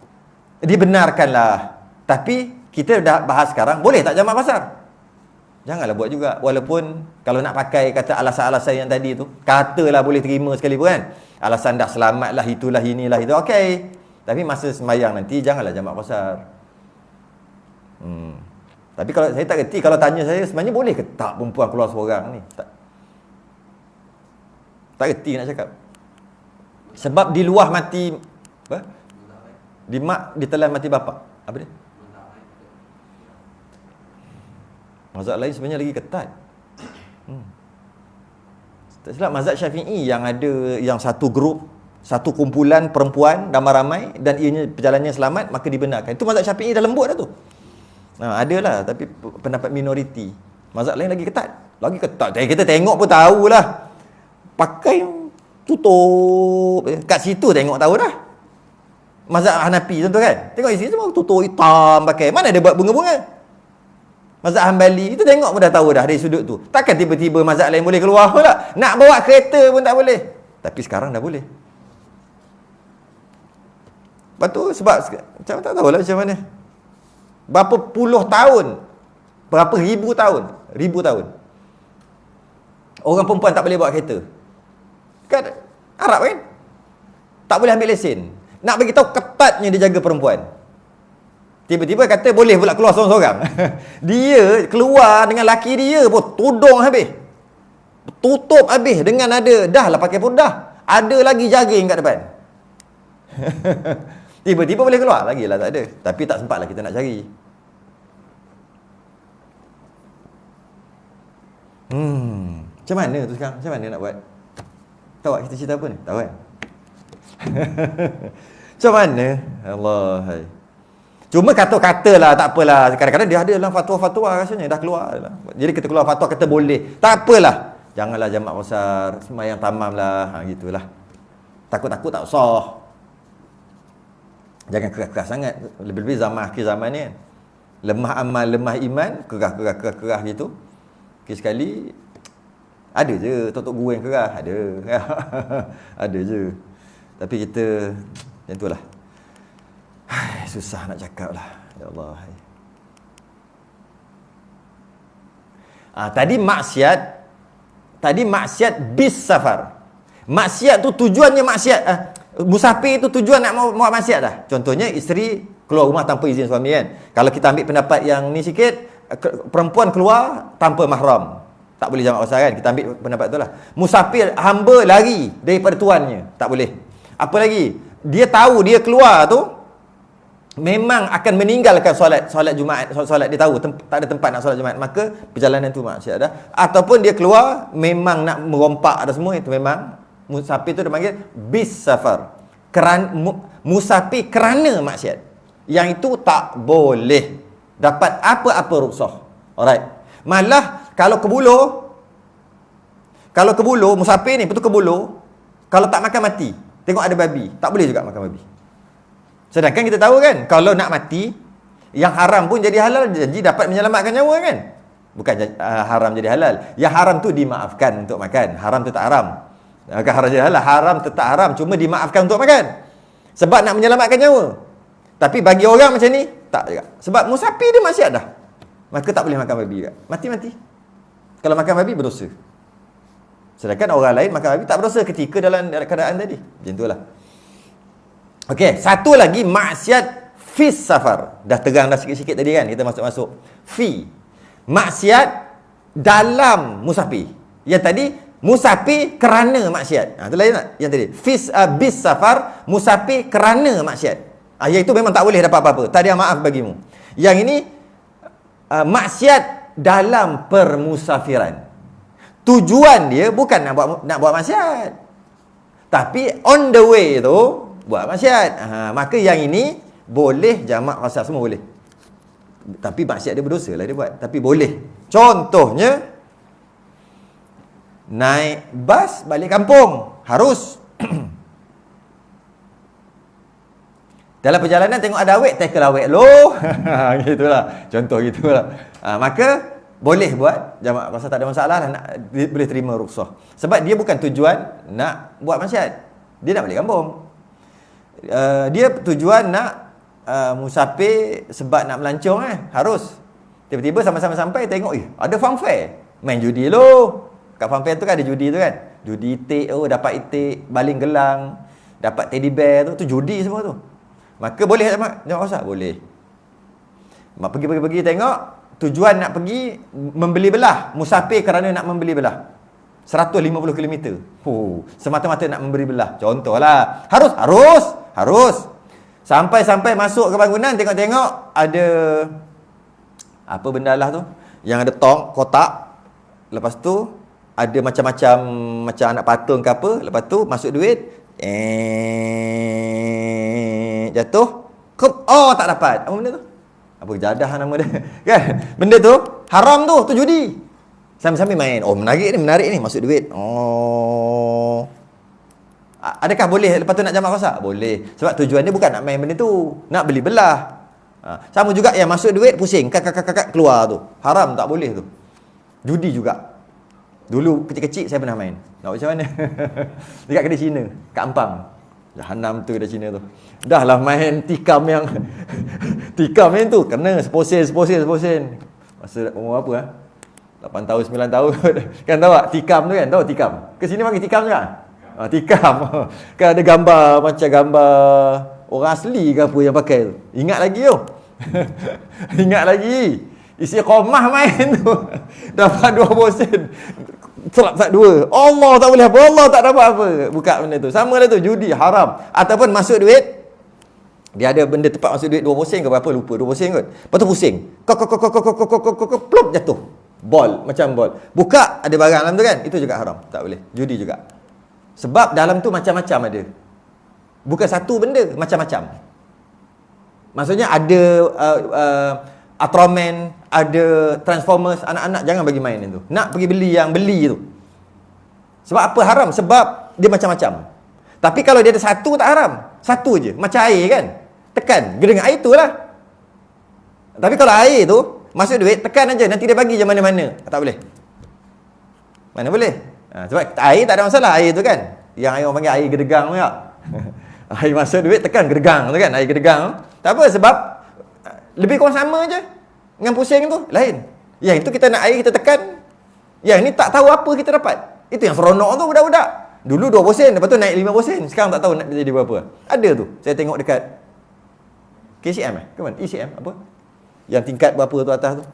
Speaker 1: Dibenarkanlah. Tapi, kita dah bahas sekarang, boleh tak jamak qasar? Janganlah buat juga. Walaupun, kalau nak pakai kata alasan-alasan yang tadi tu, katalah boleh terima sekali pun kan. Alasan dah selamat lah, itulah, inilah, itu. Okey. Tapi masa sembahyang nanti, janganlah jamak qasar. Tapi kalau saya tak kerti, kalau tanya saya, sebenarnya boleh ke tak perempuan keluar seorang ni? Tak kerti nak cakap. Sebab di luar mati, apa? Di mak, ditelan mati bapa. Apa dia? Mazhab lain sebenarnya lagi ketat. Tak silap mazhab Syafi'i yang ada, yang satu grup, satu kumpulan perempuan ramai-ramai dan ianya perjalanannya selamat, maka dibenarkan. Itu mazhab Syafi'i dah lembut dah tu. Adalah, tapi pendapat minoriti. Mazhab lain lagi ketat. Lagi ketat. Kita tengok pun tahulah. Pakai tutup. Kat situ tengok tahu dah. Mazhab Hanafi contoh kan. Tengok isi semua tutup hitam pakai. Mana dia buat bunga-bunga? Mazhab Hanbali itu tengok pun dah tahu dah dari sudut tu. Takkan tiba-tiba mazhab lain boleh keluar pula. Nak bawa kereta pun tak boleh. Tapi sekarang dah boleh. Lepas tu sebab macam tak tahulah macam mana. Berapa puluh tahun, berapa ribu tahun orang perempuan tak boleh bawa kereta. Kan Arab kan? Tak boleh ambil lesen. Nak bagi tahu ketatnya dia jaga perempuan. Tiba-tiba kata boleh pula keluar seorang-seorang. Dia keluar dengan laki dia pun tudung habis. Tutup habis dengan ada dah lah pakai pun dah. Ada lagi jaring kat depan. Tiba-tiba boleh keluar lagi lah, tak ada. Tapi tak sempat lah kita nak cari. Macam mana tu sekarang? Macam mana nak buat? Tahu tak kita cerita apa ni? Tahu kan? Macam mana? Allah. Cuma kata-kata lah, tak apalah. Kadang-kadang dia ada dalam fatwa-fatwa rasanya dah keluar lah. Jadi kita keluar fatwa kata boleh. Tak apalah. Janganlah jamak qasar, sembahyang tamam lah. Gitulah. Takut-takut tak usah. Jangan keras-keras sangat. Lebih-lebih zaman akhir zaman ni kan. Lemah amal, lemah iman, keras gitu. Sekali ada je tok-tok guru yang keras, ada. Ada je. Tapi kita macam itulah. Susah nak cakap lah. Ya Allah. Tadi maksiat bis safar. Maksiat tu tujuannya maksiat. Musafir tu tujuan nak buat maksiat dah. Contohnya isteri keluar rumah tanpa izin suami kan. Kalau kita ambil pendapat yang ni sikit, perempuan keluar tanpa mahram, tak boleh jamak qasar kan. Kita ambil pendapat tu lah. Musafir, hamba lari daripada tuannya, tak boleh. Apa lagi? Dia tahu dia keluar tu memang akan meninggalkan solat Jumaat, solat dia tahu tak ada tempat nak solat Jumaat, maka perjalanan tu maksiat dah. Ataupun dia keluar memang nak merompak ada semua, itu memang musafir tu dipanggil bis safar. Musafir kerana maksiat. Yang itu tak boleh dapat apa-apa rukhsah. Alright. Malah kalau kebuluh musafir ni betul kebuluh, kalau tak makan mati. Tengok ada babi, tak boleh juga makan babi. Sedangkan kita tahu kan, kalau nak mati, yang haram pun jadi halal, jadi dapat menyelamatkan nyawa kan. Bukan haram jadi halal. Yang haram tu dimaafkan untuk makan. Haram tu tak haram. Bukan haram jadi halal, haram tetap haram, cuma dimaafkan untuk makan. Sebab nak menyelamatkan nyawa. Tapi bagi orang macam ni, tak juga. Sebab musafir dia maksiat dah. Maka tak boleh makan babi juga. Mati-mati. Kalau makan babi, berdosa. Sedangkan orang lain makan babi tak berdosa ketika dalam keadaan tadi. Macam itulah. Okey, satu lagi maksiat fis safar. Dah terang dah sikit-sikit tadi kan, kita masuk-masuk. Maksiat dalam musafir. Yang tadi, musafir kerana maksiat. Itu lain tak? Yang tadi. Bis safar, musafir kerana maksiat. Yang itu memang tak boleh dapat apa-apa. Tak ada maaf bagimu. Yang ini, maksiat dalam permusafiran. Tujuan dia bukan nak buat maksiat, tapi on the way tu buat maksiat. Maka yang ini boleh jamak qasar, semua boleh. Tapi maksiat dia berdosa lah dia buat, tapi boleh. Contohnya naik bas balik kampung, harus Dalam perjalanan tengok ada awet, tackle awet lo. Gitulah. Contoh gitulah. Maka boleh buat jamaah kuasa, tak ada masalah lah, boleh terima rukhsah. Sebab dia bukan tujuan nak buat maksiat. Dia nak balik kampung. Dia tujuan nak musafir sebab nak melancong harus. Tiba-tiba sama-sama sampai tengok, ada fun fair. Main judi lo. Kat fun fair tu kan ada judi tu kan. Judi itik, dapat itik, baling gelang, dapat teddy bear tu judi semua tu. Maka boleh jamaah kuasa? Boleh. Mak pergi tengok, tujuan nak pergi membeli belah, musafir kerana nak membeli belah 150 km. Semata-mata nak membeli belah. Contohlah. Harus. Sampai masuk ke bangunan, tengok ada apa benda lah tu, yang ada tong, kotak. Lepas tu ada macam-macam, macam anak patung ke apa. Lepas tu masuk duit, jatuh. Tak dapat. Apa benda tu? Apa jadah nama dia? Kan? Benda tu haram tu judi. Sambil-sambil main. Menarik ni, masuk duit. Adakah boleh lepas tu nak jamak kuasa? Boleh. Sebab tujuan dia bukan nak main benda tu, nak beli belah. Sama juga yang masuk duit pusing, kakak keluar tu. Haram, tak boleh tu. Judi juga. Dulu kecil-kecil saya pernah main. Nak macam mana? Dekat kedai Cina, kat Ampang. Jahanam tu kedai Cina tu. Dah lah main tikam yang tu kena seposen. Masa umur apa 8 tahun 9 tahun. Kan tahu tak tikam tu kan? Tahu tikam? Ke sini panggil tikam juga? Tikam. Kan ada gambar, macam gambar orang asli ke apa yang pakai tu. Ingat lagi tu. Ingat lagi. Isi qomah main tu. Dapat 2 sen. Sat 2. Allah tak boleh apa. Allah tak dapat apa. Buka benda tu. Sama lah tu. Judi haram. Ataupun masuk duit. Dia ada benda tempat masuk duit 2 sen ke berapa. Lupa 2 sen kot. Lepas tu pusing. Plop jatuh. Ball. Macam ball. Buka ada barang dalam tu kan. Itu juga haram. Tak boleh. Judi juga. Sebab dalam tu macam-macam ada. Bukan satu benda. Macam-macam. Maksudnya ada Ultraman, ada Transformers. Anak-anak jangan bagi main itu. Nak pergi beli yang beli tu. Sebab apa haram? Sebab dia macam-macam. Tapi kalau dia ada satu tak haram. Satu je. Macam air kan. Tekan. Gedeng air tu lah. Tapi kalau air tu masuk duit, tekan aja. Nanti dia bagi je mana-mana. Tak boleh. Mana boleh? Sebab air tak ada masalah. Air tu kan. Yang air orang panggil air gedegang tu tak? Air masuk duit, tekan gedegang tu kan. Air gedegang. Tak apa sebab lebih kurang sama je. Dengan pusing tu, lain. Yang itu kita nak air, kita tekan. Yang ni tak tahu apa kita dapat. Itu yang seronok tu budak-budak. Dulu 2 sen, lepas tu naik 5 sen. Sekarang tak tahu nak jadi berapa. Ada tu. Saya tengok dekat KCM ke mana? ECM apa? Yang tingkat berapa tu atas tu?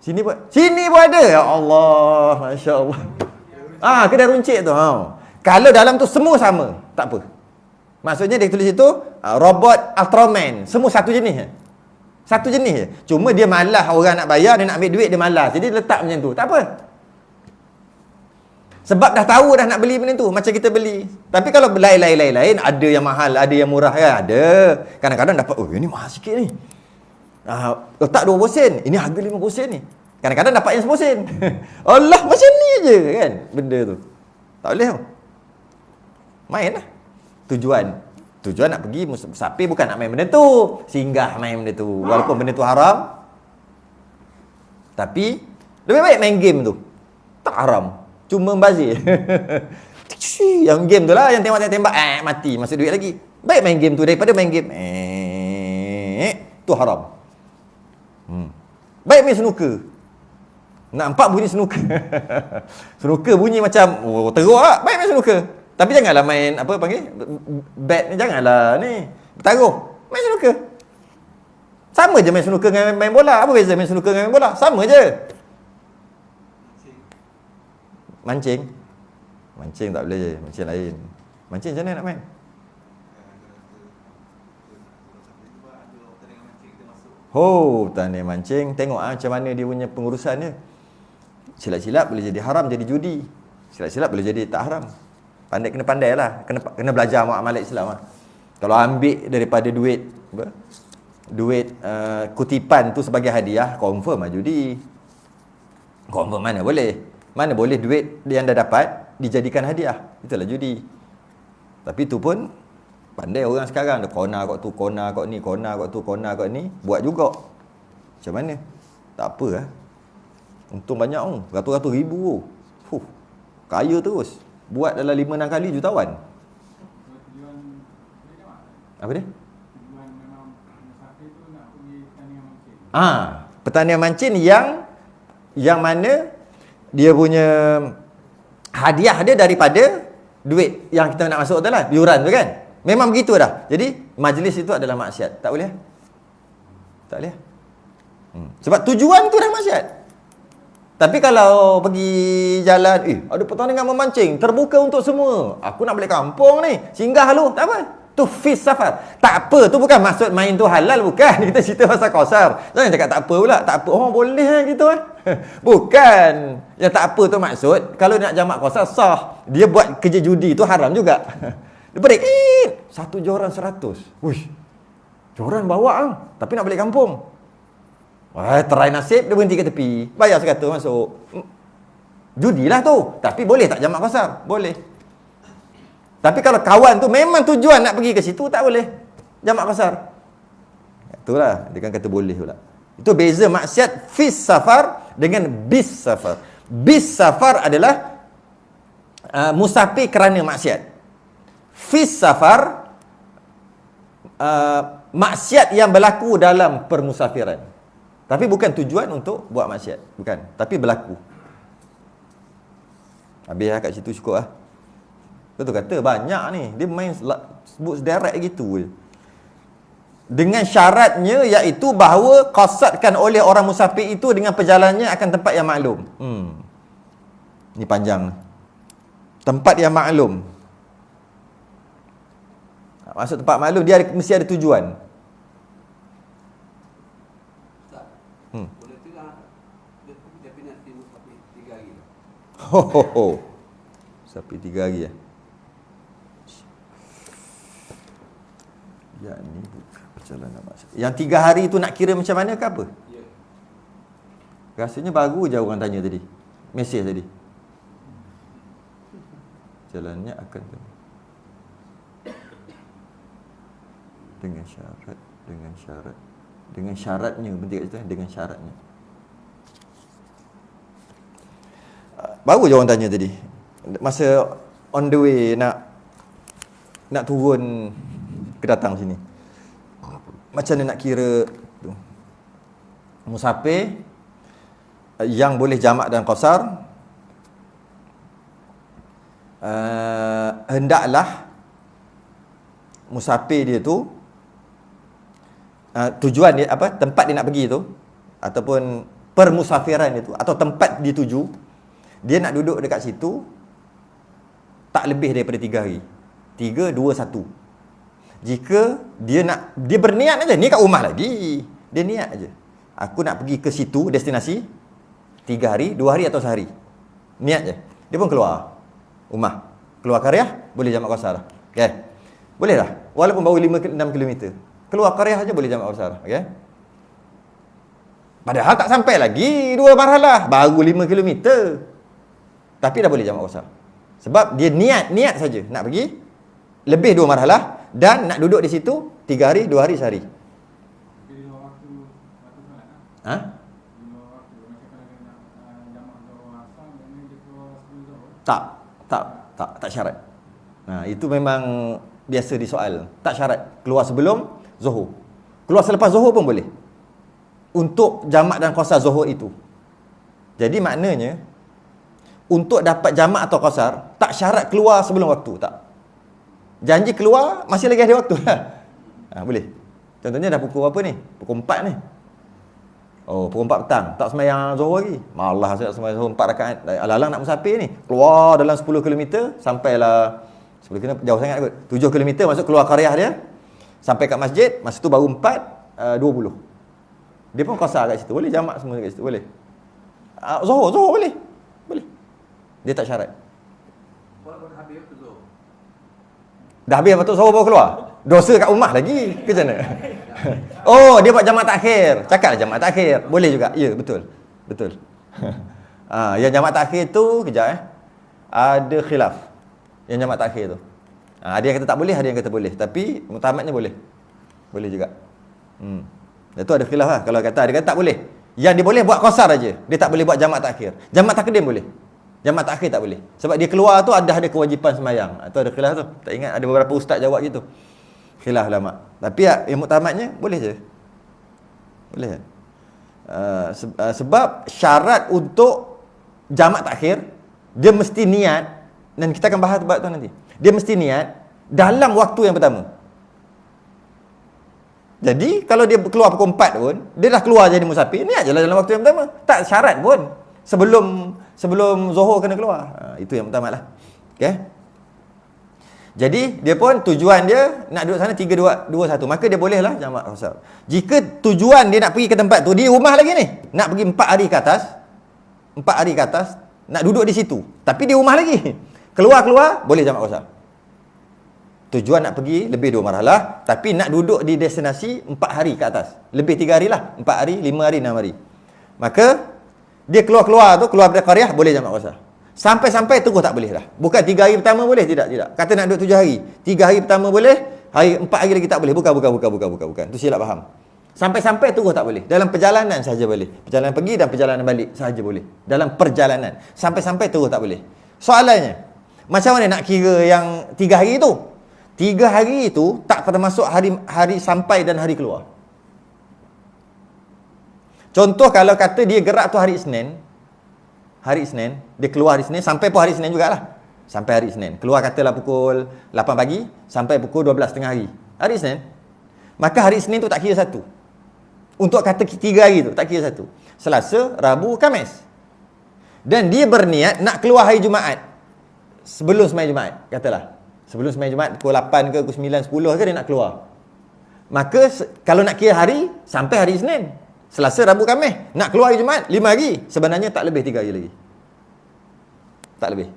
Speaker 1: Sini pun ada. Ya Allah, masya-Allah. Kedai runcit tu. Kalau dalam tu semua sama, tak apa. Maksudnya dia tulis itu robot Ultraman, semua satu jenis. Satu jenis je. Cuma dia malas orang nak bayar, dia nak ambil duit dia malas. Jadi dia letak macam tu. Tak apa. Sebab dah tahu dah nak beli benda tu, macam kita beli. Tapi kalau lain, ada yang mahal, ada yang murah kan? Ada. Kadang-kadang dapat, ini mahal sikit ni. Letak 20 sen, ini harga 50 sen ni. Kadang-kadang dapat yang 10 sen. Allah, macam ni je kan benda tu. Tak boleh tau. Main lah. Tujuan nak pergi musafir bukan nak main benda tu. Singgah main benda tu. Walaupun benda tu haram. Tapi lebih baik main game tu. Tak haram. Cuma membazir. Yang game tu lah, yang tembak-tembak mati, masuk duit lagi. Baik main game tu daripada main game tu haram. Baik main snooker. Nampak bunyi snooker. Snooker bunyi macam teruk lah. Baik main snooker. Tapi janganlah main apa panggil bet ni, janganlah ni bertaruh. Main snooker. Sama je main snooker dengan main bola. Apa beza main snooker dengan main bola? Sama je. Mancing tak boleh. Mancing lain. Mancing macam mana nak main? Tanding mancing. Tengok macam mana dia punya pengurusan dia. Silap-silap boleh jadi haram, jadi judi. Silap-silap boleh jadi tak haram. Kena pandai lah. Kena belajar muamalat Islam lah. Kalau ambil daripada duit kutipan tu sebagai hadiah, confirm lah judi. Confirm mana boleh. Mana boleh duit yang dah dapat dijadikan hadiah. Itulah judi. Tapi tu pun Pandai orang sekarang, ada corner kat tu, corner kat ni, corner kat tu, corner kat ni, buat juga. Macam mana? Tak apa lah. Untung banyak tu, ratus-ratus ribu tu. Kaya terus. Buat dalam 5-6 kali jutawan. Apa dia? Pertanian mancin yang mana dia punya hadiah dia daripada duit yang kita nak masuk tu lah, yuran tu kan. Memang begitu dah. Jadi majlis itu adalah maksiat. Tak boleh? Tak boleh? Sebab tujuan tu dah maksiat. Tapi kalau pergi jalan, ada pertandingan memancing, terbuka untuk semua. Aku nak balik kampung ni, singgah lu, tak apa. Tu fis safar. Tak apa, tu bukan maksud main tu halal, bukan. Kita cerita pasal Kausar. Jangan cakap tak apa pula. Tak apa, boleh gitu kan. Bukan. Yang tak apa tu maksud, kalau nak jamak Kausar, sah. Dia buat kerja judi tu haram juga. Dia break, 1 joran 100. Wuih, joran bawa lah. Tapi nak balik kampung. Wah, try nasib, dia berhenti ke tepi. Bayar 100 masuk. Judilah tu. Tapi boleh tak jamak Kausar? Boleh. Tapi kalau kawan tu memang tujuan nak pergi ke situ, tak boleh jamak Kausar. Itulah, dia kan kata boleh pula. Itu beza maksiat fis safar dengan bis safar. Bis safar adalah musafir kerana maksiat. Fis safar maksiat yang berlaku dalam permusafiran. Tapi bukan tujuan untuk buat maksiat. Bukan. Tapi berlaku. Habis lah kat situ cukup lah. Betul kata banyak ni. Dia main sebut sederek gitu je. Dengan syaratnya iaitu bahawa qasadkan oleh orang musafir itu dengan perjalanannya akan tempat yang maklum. Ni panjang. Tempat yang maklum. Maksud tempat maklum, dia mesti ada tujuan.
Speaker 3: Boleh tidak dia pindah di musafir 3 hari.
Speaker 1: Sampai 3 hari ya. Ya ni bukan perjalanan maksud. Yang 3 hari tu nak kira macam mana ke apa?
Speaker 3: Ya.
Speaker 1: Rasanya baru je orang tanya tadi. Mesej tadi. Jalannya akan dengan syaratnya, penting kat situ, dengan syaratnya. Baru je orang tanya tadi. Masa on the way nak turun ke datang sini. Macam mana nak kira tu? Musafir yang boleh jamak dan qasar, hendaklah musafir dia tu tujuan dia apa, tempat dia nak pergi tu ataupun permusafiran dia tu atau tempat dia tuju, dia nak duduk dekat situ tak lebih daripada 3 hari. 3, 2, 1. Jika dia berniat aja, ni kat rumah lagi. Dia niat aja. Aku nak pergi ke situ destinasi 3 hari, 2 hari atau sehari. Niat je. Dia pun keluar rumah. Keluar Qaryah boleh jamak qasar. Okey. Boleh dah. Walaupun baru 5-6 km. Keluar Qaryah aja boleh jamak qasar. Okey. Padahal tak sampai lagi 2 marhalah, baru 5 km. Tapi dah boleh jamak qasar. Sebab dia niat saja nak pergi lebih 2 marhalah dan nak duduk di situ 3 hari, 2 hari, sehari. Tak syarat. Itu memang biasa disoal. Tak syarat. Keluar sebelum Zuhur. Keluar selepas Zuhur pun boleh. Untuk jamak dan qasar Zuhur itu. Jadi maknanya untuk dapat jamak atau qasar tak syarat keluar sebelum waktu, tak. Janji keluar masih lagi ada waktu. Boleh. Contohnya dah pukul apa ni? Pukul 4 ni. Pukul 4 petang. Tak sembahyang Zuhur lagi. Malah saya sembahyang Zuhur 4 rakaat. Alang-alang nak musafir ni. Keluar dalam 10 km. Sampailah 10 km jauh sangat kot. 7 km masuk keluar Qaryah dia. Sampai kat masjid. Masa tu baru 4.20. Dia pun qasar kat situ. Boleh jamak semua kat situ. Boleh. Zuhur boleh. Boleh. Dia tak syarat.
Speaker 3: Walaupun habis tu Zuhur.
Speaker 1: Dah habis lepas tu Zuhur baru keluar. Dosa kat rumah lagi. Ke macam mana? Dia buat jamak takhir. Cakaplah jamak takhir. Boleh juga. Ya, betul. Yang jamak takhir tu, kejap Ada khilaf. Yang jamak takhir tu. Ada yang kata tak boleh, ada yang kata boleh. Tapi mutamatnya boleh. Boleh juga. Itu ada khilaf lah. Kalau ada kata tak boleh. Yang dia boleh buat qasar aja. Dia tak boleh buat jamak takhir. Jamak takdim boleh. Jamak takhir tak boleh. Sebab dia keluar tu ada kewajipan sembahyang. Itu ada khilaf tu. Tak ingat ada beberapa ustaz jawab gitu. Khilaf ulama. Tapi yang mutamatnya boleh je. Boleh. Sebab syarat untuk jamak takhir, dia mesti niat, dan kita akan bahas bab tu nanti. Dia mesti niat dalam waktu yang pertama. Jadi kalau dia keluar pukul 4 pun, dia dah keluar jadi musafir, niat je lah dalam waktu yang pertama. Tak syarat pun sebelum Zuhur kena keluar. Itu yang pertama lah. Okay. Jadi dia pun tujuan dia nak duduk sana 3, 2, 1. Maka dia boleh lah jamak qasar. Jika tujuan dia nak pergi ke tempat tu, di rumah lagi ni, nak pergi 4 hari ke atas, 4 hari ke atas, nak duduk di situ, tapi di rumah lagi, keluar boleh jamak qasar. Tujuan nak pergi lebih 2 marhalah, tapi nak duduk di destinasi 4 hari ke atas. Lebih 3 hari lah. 4 hari, 5 hari, 6 hari. Maka dia keluar dari qaryah, boleh jamak qasar. Sampai-sampai terus tak boleh dah. Bukan 3 hari pertama boleh, tidak. Kata nak duduk 7 hari. 3 hari pertama boleh, 4 hari lagi tak boleh. Bukan. Itu silap faham. Sampai-sampai terus tak boleh. Dalam perjalanan sahaja boleh. Perjalanan pergi dan perjalanan balik sahaja boleh. Dalam perjalanan. Sampai-sampai terus tak boleh. Soalannya, macam mana nak kira yang 3 hari tu? 3 hari itu tak termasuk hari sampai dan hari keluar. Contoh kalau kata dia gerak tu hari Isnin, dia keluar hari Isnin, sampai pun hari Isnin jugalah. Sampai hari Isnin. Keluar katalah pukul 8 pagi, sampai pukul 12 tengah hari. Hari Isnin. Maka hari Isnin tu tak kira satu. Untuk kata 3 hari tu, tak kira satu. Selasa, Rabu, Khamis. Dan dia berniat nak keluar hari Jumaat. Sebelum sembahyang Jumaat, katalah. Sebelum sembahyang Jumaat pukul 8 ke pukul 9, 10 ke dia nak keluar. Maka kalau nak kira hari, sampai hari Isnin. Selasa, Rabu, Khamis. Nak keluar hari Jumaat, 5 hari. Sebenarnya tak lebih 3 hari lagi. Tak lebih.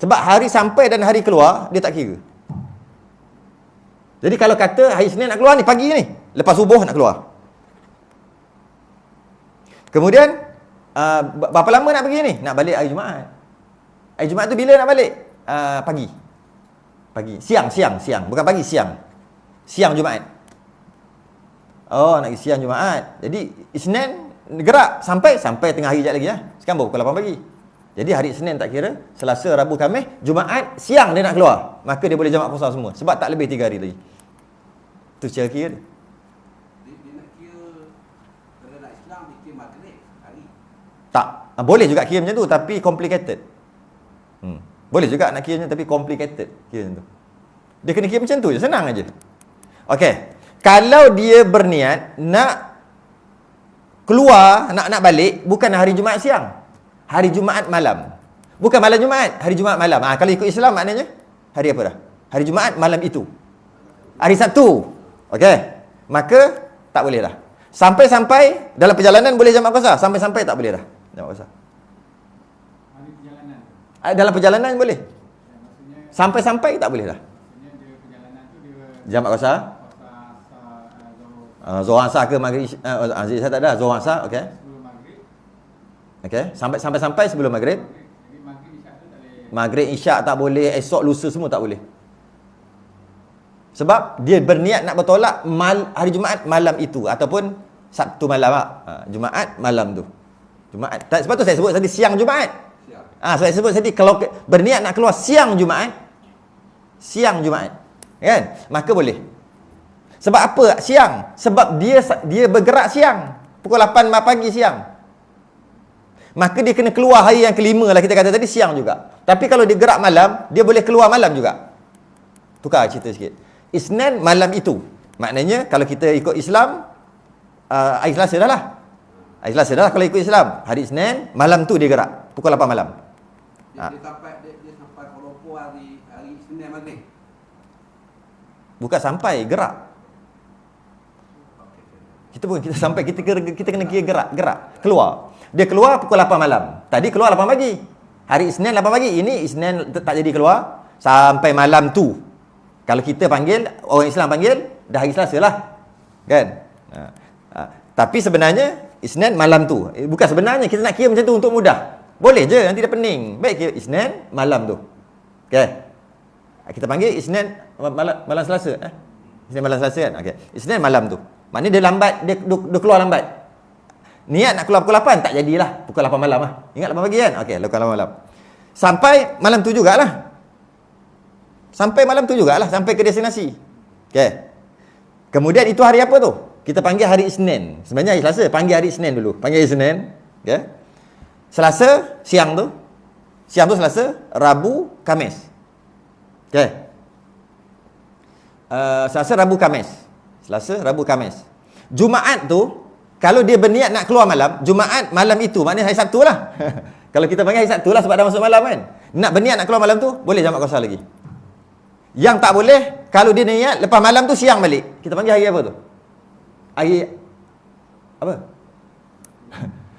Speaker 1: Sebab hari sampai dan hari keluar, dia tak kira. Jadi kalau kata hari Isnin nak keluar ni, pagi ni. Lepas subuh nak keluar. Kemudian, berapa lama nak pergi ni? Nak balik hari Jumaat. Hari Jumaat tu bila nak balik? Pagi. Siang. Bukan pagi, siang. Siang Jumaat. Oh, nak pergi siang Jumaat. Jadi, Isnin gerak sampai tengah hari sekejap lagi lah. Sekarang baru pukul 8 pagi. Jadi, hari Isnin tak kira. Selasa, Rabu, Khamis. Jumaat, siang dia nak keluar. Maka dia boleh jamak qasar semua. Sebab tak lebih 3 hari lagi. Itu cara kira dia.
Speaker 3: Dia nak kira, kalau nak Islam, dia kira maghrib hari.
Speaker 1: Tak. Boleh juga kira macam tu, tapi complicated. Boleh juga nak kira macam tu, tapi complicated kira macam tu. Dia kena kira macam tu je, senang aja. Okey. Kalau dia berniat nak keluar, nak balik, bukan hari Jumaat siang. Hari Jumaat malam. Bukan malam Jumaat, hari Jumaat malam. Kalau ikut Islam maknanya hari apa dah? Hari Jumaat malam itu. Hari Sabtu. Okey. Maka tak boleh dah. Sampai-sampai dalam perjalanan boleh jamak qasar, sampai-sampai tak boleh dah jamak qasar.
Speaker 2: Hari perjalanan.
Speaker 1: Dalam perjalanan boleh.
Speaker 2: Maksudnya
Speaker 1: Sampai-sampai tak boleh dah.
Speaker 2: dia perjalanan tu dia
Speaker 1: Jamak qasar. Zuhur asar ke maghrib, Aziz saya tak ada. Zuhur asar, okey.
Speaker 2: sebelum maghrib.
Speaker 1: Okey. Sampai sebelum maghrib.
Speaker 2: Jadi maghrib isyak tu tak boleh.
Speaker 1: Maghrib, isyak tak boleh, esok lusa semua tak boleh. Sebab dia berniat nak bertolak hari Jumaat malam itu ataupun Sabtu malam Jumaat malam tu. Jumaat. Sebab tu saya sebut tadi siang Jumaat. Saya sebut tadi kalau berniat nak keluar siang Jumaat, kan? Maka boleh. Sebab apa siang? Sebab dia bergerak siang. Pukul 8 pagi siang. Maka dia kena keluar hari yang kelima lah, kita kata tadi siang juga. Tapi kalau dia gerak malam, dia boleh keluar malam juga. Tukar cerita sikit. Isnin malam itu. Maknanya kalau kita ikut Islam, hari Selasa dah lah. Hari Selasa dah lah kalau ikut Islam. Hari Isnin malam tu dia gerak. Pukul 8 malam.
Speaker 3: Dia sampai Kuala Lumpur hari Isnin maghrib.
Speaker 1: Bukan sampai, gerak. Kita sampai, kita kena kira gerak. Keluar. Dia keluar pukul 8 malam. Tadi keluar 8 pagi. Hari Isnin 8 pagi. Ini Isnin tak jadi keluar sampai malam tu. Kalau kita panggil, orang Islam panggil, dah hari Selasa lah. Kan? Tapi sebenarnya, Isnin malam tu. Bukan sebenarnya, kita nak kira macam tu untuk mudah. Boleh je, nanti dia pening. Baik kira Isnin malam tu. Okay? Kita panggil Isnin malam Selasa. Isnin malam Selasa kan? Okey. Isnin malam tu. Maknanya dia lambat, dia keluar lambat. Niat nak keluar pukul 8, tak jadilah. Pukul 8 malam lah. Ingat 8 pagi kan? Okey, pukul 8 malam. Sampai malam tu jugalah. Sampai malam tu jugalah. Sampai ke destinasi. Okey. Kemudian itu hari apa tu? Kita panggil hari Isnin. Sebenarnya hari Selasa. Panggil hari Isnin dulu. Panggil hari Isnin. Okey. Selasa, siang tu. Siang tu Selasa, Rabu, Khamis. Okey. Selasa, Rabu, Khamis. Selasa, Rabu, Khamis. Jumaat tu, kalau dia berniat nak keluar malam, Jumaat malam itu, maknanya hari Sabtu lah. Kalau kita panggil hari Sabtu lah sebab dah masuk malam kan. Nak berniat nak keluar malam tu, boleh jamak qasar lagi. Yang tak boleh, kalau dia niat lepas malam tu siang balik. Kita panggil hari apa tu? Hari apa?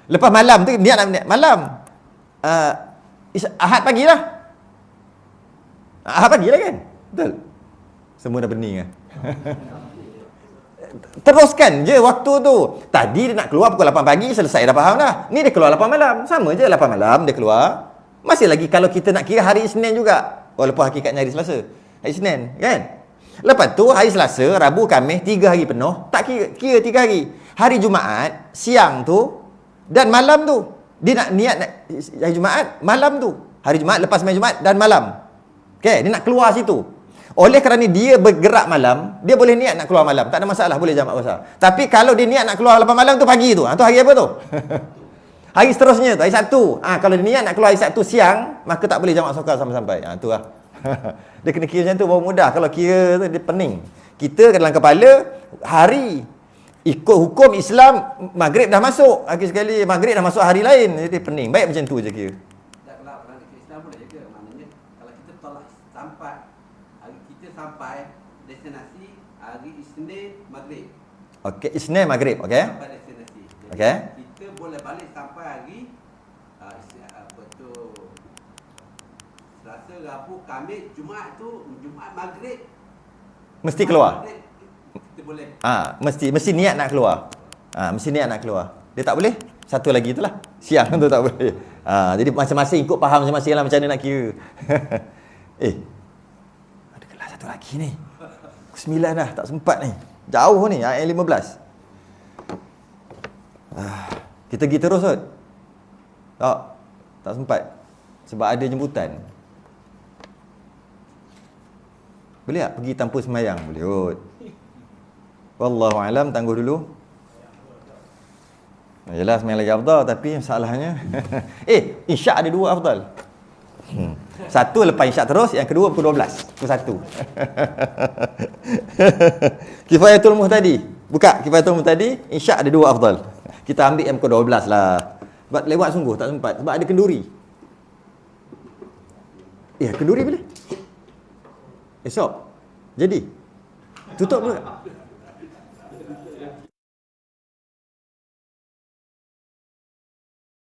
Speaker 1: Lepas malam tu niat nak berniat malam. Ahad pagi lah. Ahad pagi lah kan? Betul? Semua dah bening lah. Teruskan je waktu tu. Tadi dia nak keluar pukul 8 pagi, selesai dah faham dah. Ni dia keluar 8 malam. Sama je 8 malam dia keluar. Masih lagi kalau kita nak kira hari Isnin juga. Walaupun hakikatnya hari Selasa. Hari Isnin kan? Lepas tu hari Selasa, Rabu, Khamis, 3 hari penuh. Tak kira 3 hari. Hari Jumaat, siang tu dan malam tu. Dia nak niat nak, hari Jumaat, malam tu. Hari Jumaat, lepas main Jumaat dan malam. Okay, dia nak keluar situ. Oleh kerana dia bergerak malam, dia boleh niat nak keluar malam. Tak ada masalah, boleh jamak qasar. Tapi kalau dia niat nak keluar lepas malam tu pagi tu. Tu hari apa tu? Hari seterusnya tu, hari Sabtu. Kalau dia niat nak keluar hari Sabtu siang, maka tak boleh jamak qasar sampai-sampai. Tu lah. Dia kena kira macam tu baru mudah. Kalau kira tu dia pening. Kita dalam kepala hari ikut hukum Islam, maghrib dah masuk. Lagi sekali maghrib dah masuk hari lain. Jadi pening. Baik macam tu je kira.
Speaker 3: Tak, kalau orang Islam boleh je. Maknanya kalau kita tolak sampai destinasi hari Isnin maghrib.
Speaker 1: Okey, Isnin maghrib, okey.
Speaker 3: Sampai destinasi. Jadi
Speaker 1: Okey.
Speaker 3: kita boleh balik sampai hari apa tu, Selasa, Rabu, Khamis, Jumaat tu, Jumaat maghrib.
Speaker 1: Mesti keluar.
Speaker 3: Maghrib, kita boleh.
Speaker 1: Mesti niat nak keluar. Mesti niat nak keluar. Dia tak boleh? Satu lagi itulah. Siang tu tak boleh. Jadi masing-masing ikut faham masing-masing lah macam mana nak kira. Ada kelas satu lagi ni. Pukul 9 dah, tak sempat ni. Jauh ni, ayat 15. Kita pergi terus kot. Tak sempat. Sebab ada jemputan. Boleh tak pergi tanpa semayang? Boleh kot. Wallahualam, tangguh dulu. Yelah, semayang lagi afdal. Tapi masalahnya isyak ada 2 afdal. Satu lepas isyak terus, yang kedua pukul 12. Pukul 1. Kifayatul Muhtadi. Buka Kifayatul Muhtadi, isyak ada 2 afdal. Kita ambil yang pukul 12 lah. Sebab lewat sungguh, tak sempat. Sebab ada kenduri. Kenduri bila? Esok. Jadi tutup pula.